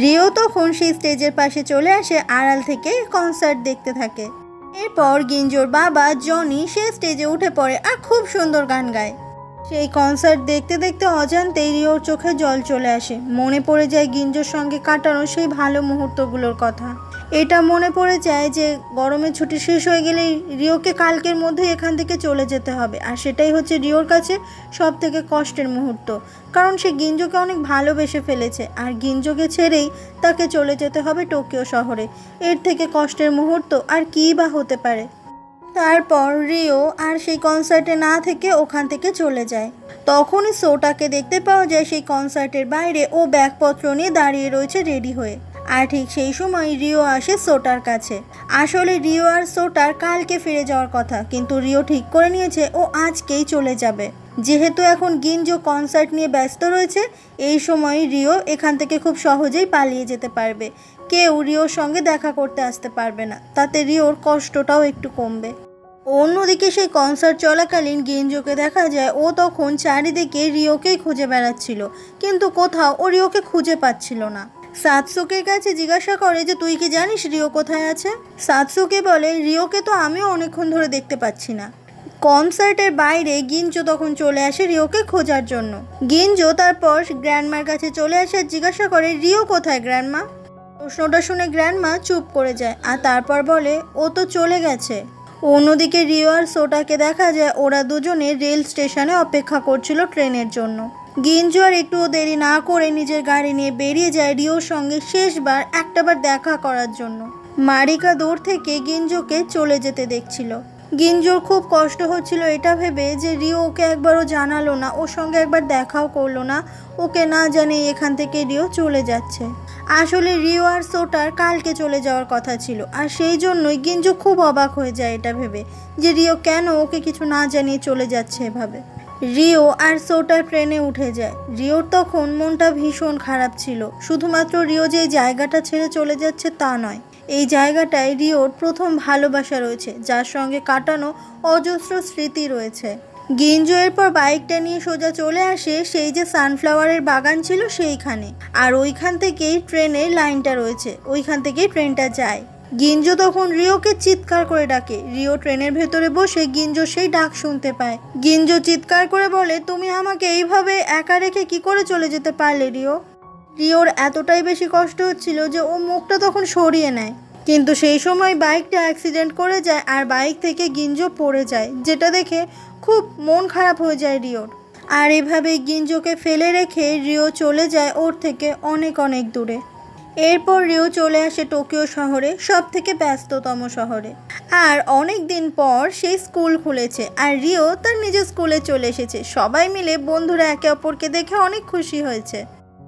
রিও তখন সেই স্টেজের পাশে চলে আসে, আড়াল থেকে কনসার্ট দেখতে থাকে। এরপর গিনজোর বাবা জনি সে স্টেজে উঠে পড়ে আর খুব সুন্দর গান গায়। সেই কনসার্ট দেখতে দেখতে অজান্তেই রিওর চোখে জল চলে আসে। মনে পড়ে যায় গিনজোর সঙ্গে কাটানো সেই ভালো মুহূর্তগুলোর কথা। এটা মনে পড়ে যায় যে গরমের ছুটি শেষ হয়ে গেলেই রিওকে কালকের মধ্যে এখান থেকে চলে যেতে হবে। আর সেটাই হচ্ছে রিওর কাছে সব থেকে কষ্টের মুহূর্ত, কারণ সে গিনজোকে অনেক ভালোবেসে ফেলেছে। আর গিনজোকে ছেড়েই তাকে চলে যেতে হবে টোকিও শহরে। এর থেকে কষ্টের মুহূর্ত আর কী বা হতে পারে। তারপর রিও আর সেই কনসার্টে না থেকে ওখান থেকে চলে যায়। তখনই সোটাকে দেখতে পাওয়া যায় সেই কনসার্টের বাইরে, ও ব্যাগপত্র নিয়ে দাঁড়িয়ে রয়েছে রেডি হয়ে। আর ঠিক সেই সময় রিও আসে সোটার কাছে। আসলে রিও আর সোটার কালকে ফিরে যাওয়ার কথা, কিন্তু রিও ঠিক করে নিয়েছে ও আজকেই চলে যাবে। যেহেতু এখন গিনজো কনসার্ট নিয়ে ব্যস্ত রয়েছে, এই সময় রিও এখান থেকে খুব সহজেই পালিয়ে যেতে পারবে। কেউ রিওর সঙ্গে দেখা করতে আসতে পারবে না, তাতে রিওর কষ্টটাও একটু কমবে। অন্যদিকে সেই কনসার্ট চলাকালীন গিনজোকে দেখা যায় ও তখন চারিদিকে রিওকেই খুঁজে বেড়াচ্ছিল, কিন্তু কোথাও ও রিওকে খুঁজে পাচ্ছিল না। সাতসুকের কাছে জিজ্ঞাসা করে যে তুই কি জানিস রিও কোথায় আছে? সাতসুকে বলে, রিওকে তো আমিও অনেকক্ষণ ধরে দেখতে পাচ্ছি না। কনসার্টের বাইরে গিনজো তখন চলে আসে রিওকে খোঁজার জন্য। গিনজো তারপর গ্র্যান্ডমার কাছে চলে আসে আর জিজ্ঞাসা করে, রিও কোথায় গ্র্যান্ডমা? প্রশ্নটা শুনে গ্র্যান্ডমা চুপ করে যায় আর তারপর বলে, ও তো চলে গেছে। অন্যদিকে রিও আর সোটাকে দেখা যায় ওরা দুজনে রেল স্টেশনে অপেক্ষা করছিল ট্রেনের জন্য। গিনজো আর একটুও দেরি না করে নিজের গাড়ি নিয়ে বেরিয়ে যায় রিওর সঙ্গে শেষবার একটাবার দেখা করার জন্য। মারিকা দূর থেকে গিনজোকে চলে যেতে দেখছিল। গিনজোর খুব কষ্ট হচ্ছিল এটা ভেবে যে রিও ওকে একবারও জানালো না, ওর সঙ্গে একবার দেখাও করলো না, ওকে না জানে এখান থেকে রিও চলে যাচ্ছে। আসলে রিও আর সোটার কালকে চলে যাওয়ার কথা ছিল, আর সেই জন্যই গিনজো খুব অবাক হয়ে যায় এটা ভেবে যে রিও কেন ওকে কিছু না জানিয়ে চলে যাচ্ছে এভাবে। রিও আর সোটা ট্রেনে উঠে যায়। রিওর তখন মনটা ভীষণ খারাপ ছিল। শুধুমাত্র রিও যে জায়গাটা ছেড়ে চলে যাচ্ছে তা নয়, এই জায়গাটায় রিওর প্রথম ভালোবাসা রয়েছে, যার সঙ্গে কাটানো অজস্র স্মৃতি রয়েছে। গিনজো এরপর বাইকটা নিয়ে সোজা চলে আসে সেই যে সানফ্লাওয়ারের বাগান ছিল সেইখানে। আর ওইখান থেকেই ট্রেনের লাইনটা রয়েছে, ওইখান থেকেই ট্রেনটা যায়। গিনজো তখন রিওকে চিৎকার করে ডাকে। রিও ট্রেনের ভেতরে বসে গিনজো সেই ডাক শুনতে পায়। গিনজো চিৎকার করে বলে, তুমি আমাকে এইভাবে একা রেখে কি করে চলে যেতে পারলে রিও? রিওর এতটাই বেশি কষ্ট হচ্ছিল যে ও মুখটা তখন সরিয়ে নেয়, কিন্তু সেই সময় বাইকটা অ্যাক্সিডেন্ট করে যায় আর বাইক থেকে গিনজো পড়ে যায়, যেটা দেখে খুব মন খারাপ হয়ে যায় রিওর। আর এভাবে গিনজোকে ফেলে রেখে রিও চলে যায় ওর থেকে অনেক অনেক দূরে। এরপর রিও চলে আসে টোকিও শহরে, সব থেকে ব্যস্ততম শহরে। আর অনেক দিন পর সেই স্কুল খুলেছে আর রিও তার নিজের স্কুলে চলে এসেছে। সবাই মিলে বন্ধুরা একে অপরকে দেখে অনেক খুশি হয়েছে।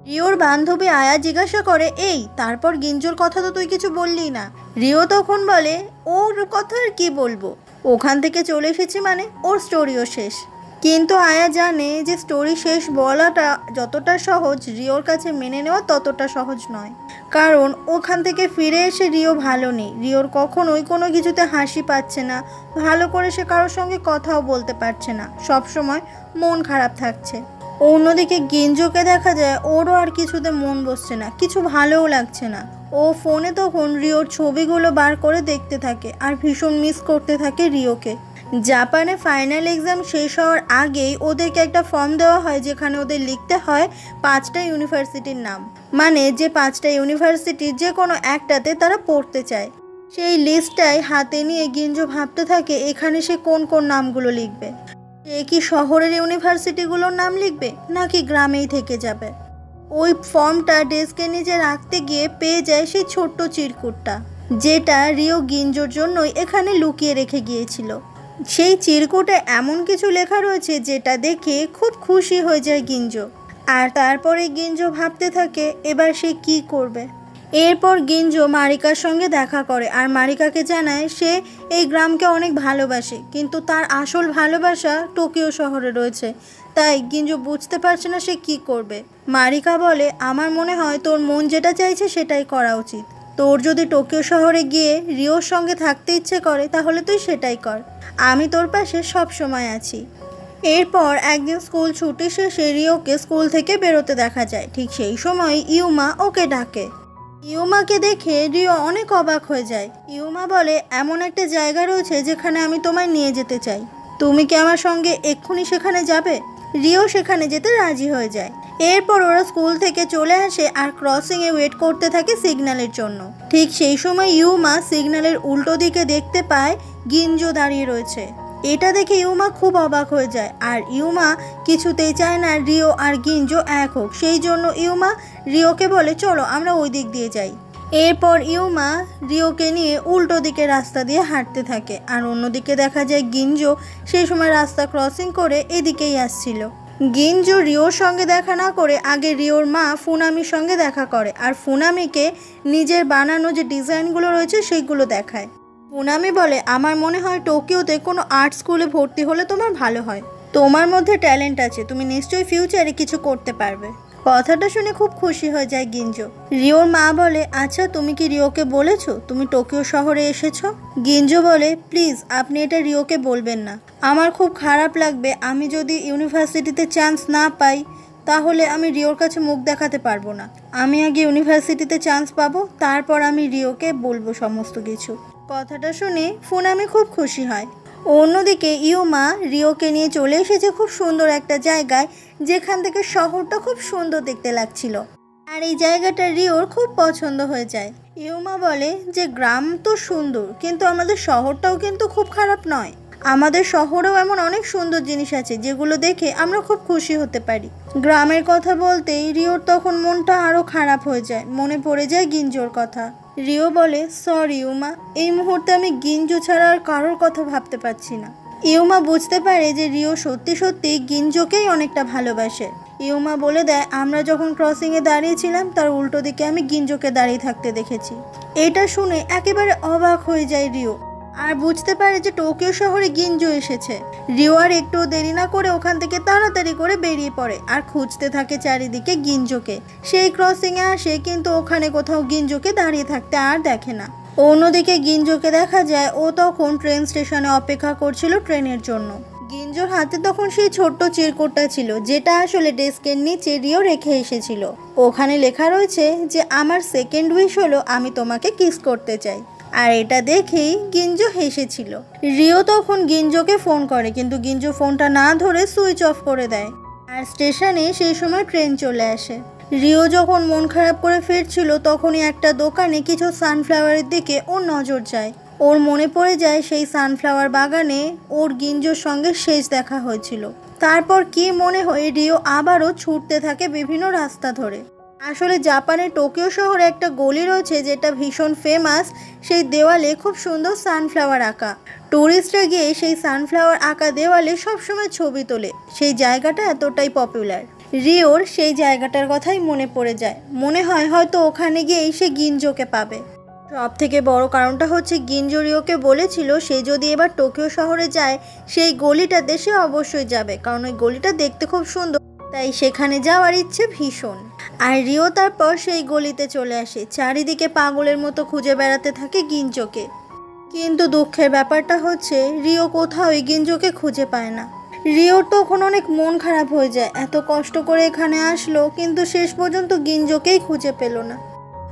রিওর বান্ধবী আয়া জিজ্ঞাসা করে, এই তারপর গিনজোর কথা তো তুই কিছু বললি না। রিও তখন বলে, ওর কথা আর কি বলবো, ওখান থেকে চলে এসেছি মানে ওর স্টোরিও শেষ। কিন্তু আয়া জানে যে স্টোরি শেষ বলাটা যতটা সহজ, রিওর কাছে মেনে নেওয়া ততটা সহজ নয়। কারণ ওখান থেকে ফিরে এসে রিও ভালো নেই। রিওর কখনোই কোনো কিছুতে হাসি পাচ্ছে না, ভালো করে সে কারোর সঙ্গে কথাও বলতে পারছে না, সবসময় মন খারাপ থাকছে। অন্যদিকে গিনজোকে দেখা যায় ওরও আর কিছুতে মন বসছে না, কিছু ভালোও লাগছে না। ও ফোনে তখন রিওর ছবিগুলো বার করে দেখতে থাকে আর ভীষণ মিস করতে থাকে রিওকে। জাপানে ফাইনাল এক্সাম শেষ হওয়ার আগেই ওদেরকে একটা ফর্ম দেওয়া হয় যেখানে ওদের লিখতে হয় 5টা ইউনিভার্সিটির নাম, মানে যে 5টা ইউনিভার্সিটির যে কোনো একটাতে তারা পড়তে চায়। সেই লিস্টটাই হাতে নিয়ে গিঞ্জো ভাবতে থাকে এখানে সে কোন কোন নামগুলো লিখবে। সে কি শহরের ইউনিভার্সিটিগুলোর নাম লিখবে নাকি গ্রামেই থেকে যাবে। ওই ফর্মটা ডেস্কের নিচে রাখতে গিয়ে পেয়ে যায় সেই ছোট্ট চিরকুটটা, যেটা রিও গিঞ্জোর জন্যই এখানে লুকিয়ে রেখে গিয়েছিল। সেই চিরকুটে এমন কিছু লেখা রয়েছে যেটা দেখে খুব খুশি হয়ে যায় গিঞ্জো। আর তারপরে গিঞ্জো ভাবতে থাকে এবার সে কি করবে। এরপর গিঞ্জো মারিকার সঙ্গে দেখা করে আর মারিকাকে জানায় সে এই গ্রামকে অনেক ভালোবাসে, কিন্তু তার আসল ভালোবাসা টোকিও শহরে রয়েছে। তাই গিঞ্জো বুঝতে পারছে না সে কি করবে। মারিকা বলে আমার মনে হয় তোর মন যেটা চাইছে সেটাই করা উচিত। তোর যদি টোকিও শহরে গিয়ে রিওর সঙ্গে থাকতে ইচ্ছে করে তাহলে তুই সেটাই কর, আমি তোর পাশে সব সময় আছি। এরপর একদিন স্কুল ছুটি শেষে রিওকে স্কুল থেকে বেরোতে দেখা যায়। ঠিক সেই সময় ইউমা ওকে ডাকে। ইউমাকে দেখে রিও অনেক অবাক হয়ে যায়। ইউমা বলে এমন একটা জায়গা রয়েছে যেখানে আমি তোমায় নিয়ে যেতে চাই, তুমি কি আমার সঙ্গে এক্ষুনি সেখানে যাবে। রিও সেখানে যেতে রাজি হয়ে যায়। এরপর ওরা স্কুল থেকে চলে আসে আর ক্রসিংয়ে ওয়েট করতে থাকে সিগন্যালের জন্য। ঠিক সেই সময় ইউমা সিগন্যালের উল্টো দিকে দেখতে পায় গিঞ্জো দাঁড়িয়ে রয়েছে। এটা দেখে ইউমা খুব অবাক হয়ে যায় আর ইউমা কিছুতেই চায় না রিও আর গিঞ্জো এক হোক। সেই জন্য ইউমা রিওকে বলে চলো আমরা ওই দিক দিয়ে যাই। এরপর ইউমা রিওকে নিয়ে উল্টো দিকে রাস্তা দিয়ে হাঁটতে থাকে আর অন্যদিকে দেখা যায় গিঞ্জো সেই সময় রাস্তা ক্রসিং করে এদিকেই আসছিল। গিঞ্জো রিওর সঙ্গে দেখা না করে আগে রিওর মা ফুনামির সঙ্গে দেখা করে আর ফুনামিকে নিজের বানানো যে ডিজাইনগুলো রয়েছে সেইগুলো দেখায়। ফুনামি বলে আমার মনে হয় টোকিওতে কোনো আর্ট স্কুলে ভর্তি হলে তোমার ভালো হয়, তোমার মধ্যে ট্যালেন্ট আছে, তুমি নিশ্চয়ই ফিউচারে কিছু করতে পারবে। কথাটা শুনে খুব খুশি হয়ে যায় গিঞ্জো। রিওর মা বলে আচ্ছা তুমি কি রিওকে বলেছো তুমি টোকিও শহরে এসেছো। গিঞ্জো বলে প্লিজ আপনি এটা রিওকে বলবেন না, আমার খুব খারাপ লাগবে আমি যদি ইউনিভার্সিটিতে চান্স না পাই তাহলে আমি রিওর কাছে মুখ দেখাতে পারবো না। আমি আগে ইউনিভার্সিটিতে চান্স পাবো, তারপর আমি রিওকে বলবো সমস্ত কিছু। কথাটা শুনে ফুনামি খুব খুশি হয়। অন্যদিকে ইউমা রিওকে নিয়ে চলে এসেছে খুব সুন্দর একটা জায়গায়, যেখান থেকে শহরটা খুব সুন্দর দেখতে লাগছিল। আর এই জায়গাটা রিওর খুব পছন্দ হয়ে যায়। ইউমা বলে যে গ্রাম তো সুন্দর কিন্তু আমাদের শহরটাও কিন্তু খুব খারাপ নয়, আমাদের শহরেও এমন অনেক সুন্দর জিনিস আছে যেগুলো দেখে আমরা খুব খুশি হতে পারি। গ্রামের কথা বলতেই রিওর তখন মনটা আরও খারাপ হয়ে যায়, মনে পড়ে যায় গিঞ্জোর কথা। রিও বলে সরি ইউমা, এই মুহূর্তে আমি গিঞ্জো ছাড়া আর কারোর কথা ভাবতে পারছি না। ইউমা বুঝতে পারে যে রিও সত্যি সত্যি গিঞ্জোকেই অনেকটা ভালোবাসে। ইউমা বলে দেয় আমরা যখন ক্রসিংয়ে দাঁড়িয়েছিলাম তার উল্টো দিকে আমি গিঞ্জোকে দাঁড়িয়ে থাকতে দেখেছি। এটা শুনে একেবারে অবাক হয়ে যায় রিও আর বুঝতে পারে যে টোকিও শহরে গিঞ্জো এসেছে। রিও আর একটু দেরি না করে ওখান থেকে তাড়াতাড়ি করে বেরিয়ে পড়ে আর খুঁজতে থাকে চারিদিকে গিঞ্জোকে। সেই ক্রসিংয়ে আসে কিন্তু ওখানে কোথাও গিঞ্জোকে দাঁড়িয়ে থাকতে আর দেখে না। অন্যদিকে গিঞ্জোকে দেখা যায় ও তখন ট্রেন স্টেশনে অপেক্ষা করছিল ট্রেনের জন্য। গিঞ্জোর হাতে তখন সেই ছোট্ট চিরকুটটা ছিল যেটা আসলে ডেস্কের নিচে রিও রেখে এসেছিল। ওখানে লেখা রয়েছে যে আমার সেকেন্ড উইশ হলো আমি তোমাকে কিস করতে চাই। আর এটা দেখেই গিঞ্জো হেসেছিল। রিও তখন গিঞ্জোকে ফোন করে কিন্তু গিঞ্জো ফোনটা না ধরে সুইচ অফ করে দেয়। আর স্টেশনে সেই সময় ট্রেন চলে আসে। রিও যখন মন খারাপ করে ফিরছিল তখনই একটা দোকানে কিছু সানফ্লাওয়ারের দিকে ওর নজর যায়। ওর মনে পড়ে যায় সেই সানফ্লাওয়ার বাগানে ওর গিঞ্জোর সঙ্গে শেষ দেখা হয়েছিল। তারপর কি মনে হয় রিও আবারও ছুটতে থাকে বিভিন্ন রাস্তা ধরে। আসলে জাপানের টোকিও শহরে একটা গলি রয়েছে যেটা ভীষণ ফেমাস, সেই দেওয়ালে খুব সুন্দর সানফ্লাওয়ার আঁকা। টুরিস্টরা গিয়ে সেই সানফ্লাওয়ার আঁকা দেওয়ালে সবসময় ছবি তোলে, সেই জায়গাটা এতটাই পপুলার। রিওর সেই জায়গাটার কথাই মনে পড়ে যায়, মনে হয় হয়তো ওখানে গিয়েই সে গিঞ্জোকে পাবে। সব থেকে বড় কারণটা হচ্ছে গিঞ্জো রিওকে বলেছিল সে যদি এবার টোকিও শহরে যায় সেই গলিটাতে সে অবশ্যই যাবে, কারণ ওই গলিটা দেখতে খুব সুন্দর, তাই সেখানে যাওয়ার ইচ্ছে ভীষণ। আর রিও তারপর সেই গলিতে চলে আসে, চারিদিকে পাগলের মতো খুঁজে বেড়াতে থাকে গিঞ্জোকে। কিন্তু দুঃখের ব্যাপারটা হচ্ছে রিও কোথাও এই গিঞ্জোকে খুঁজে পায় না। রিওর তখন অনেক মন খারাপ হয়ে যায়, এত কষ্ট করে এখানে আসলো কিন্তু শেষ পর্যন্ত গিঞ্জোকেই খুঁজে পেল না।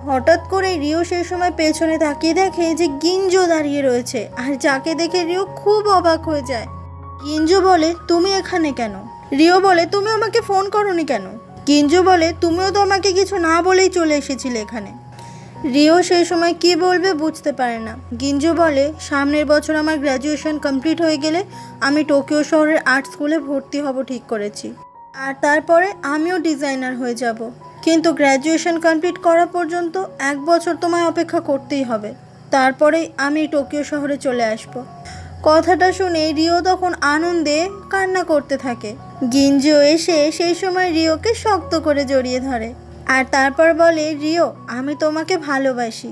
হঠাৎ করে রিও সেই সময় পেছনে তাকিয়ে দেখে যে গিঞ্জো দাঁড়িয়ে রয়েছে আর যাকে দেখে রিও খুব অবাক হয়ে যায়। গিঞ্জো বলে তুমি এখানে কেন? রিও বলে তুমি আমাকে ফোন করোনি কেন? গিঞ্জো বলে তুমিও তো আমাকে কিছু না বলেই চলে এসেছিলে এখানে। রিও সেই সময় কি বলবে বুঝতে পারে না। গিঞ্জো বলে, সামনের বছর আমার গ্র্যাজুয়েশন কমপ্লিট হয়ে গেলে আমি টোকিও শহরের আর্ট স্কুলে ভর্তি হব ঠিক করেছি, আর তারপরে আমিও ডিজাইনার হয়ে যাব। কিন্তু গ্র্যাজুয়েশন কমপ্লিট করা পর্যন্ত 1 বছর তোমায় অপেক্ষা করতেই হবে, তারপরেই আমি টোকিও শহরে চলে আসব। কথাটা শুনে রিও তখন আনন্দে কান্না করতে থাকে। গিঞ্জো এসে সেই সময় রিওকে শক্ত করে জড়িয়ে ধরে আর তারপর বলে, রিও আমি তোমাকে ভালোবাসি।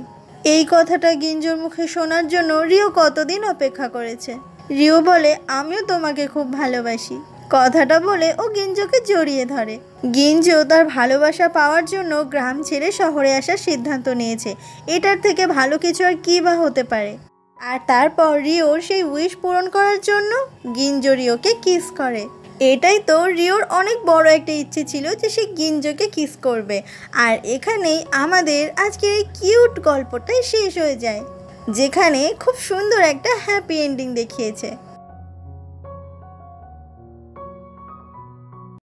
এই কথাটা গিঞ্জোর মুখে শোনার জন্য রিও কতদিন অপেক্ষা করেছে। রিও বলে, আমিও তোমাকে খুব ভালোবাসি। কথাটা বলে ও গিঞ্জোকে জড়িয়ে ধরে। গিঞ্জো তার ভালোবাসা পাওয়ার জন্য গ্রাম ছেড়ে শহরে আসার সিদ্ধান্ত নিয়েছে। এটার থেকে ভালো কিছু আর কী বা হতে পারে। আর তারপর রিওর সেই উইশ পূরণ করার জন্য গিঞ্জো রিওকে কিস করে। এটাই তো রিওর অনেক বড় একটা ইচ্ছে ছিল যে সে গিঞ্জোকে কিস করবে। আর এখানেই আমাদের আজকের এই কিউট গল্পটাই শেষ হয়ে যায়, যেখানে খুব সুন্দর একটা হ্যাপি এন্ডিং দেখিয়েছে।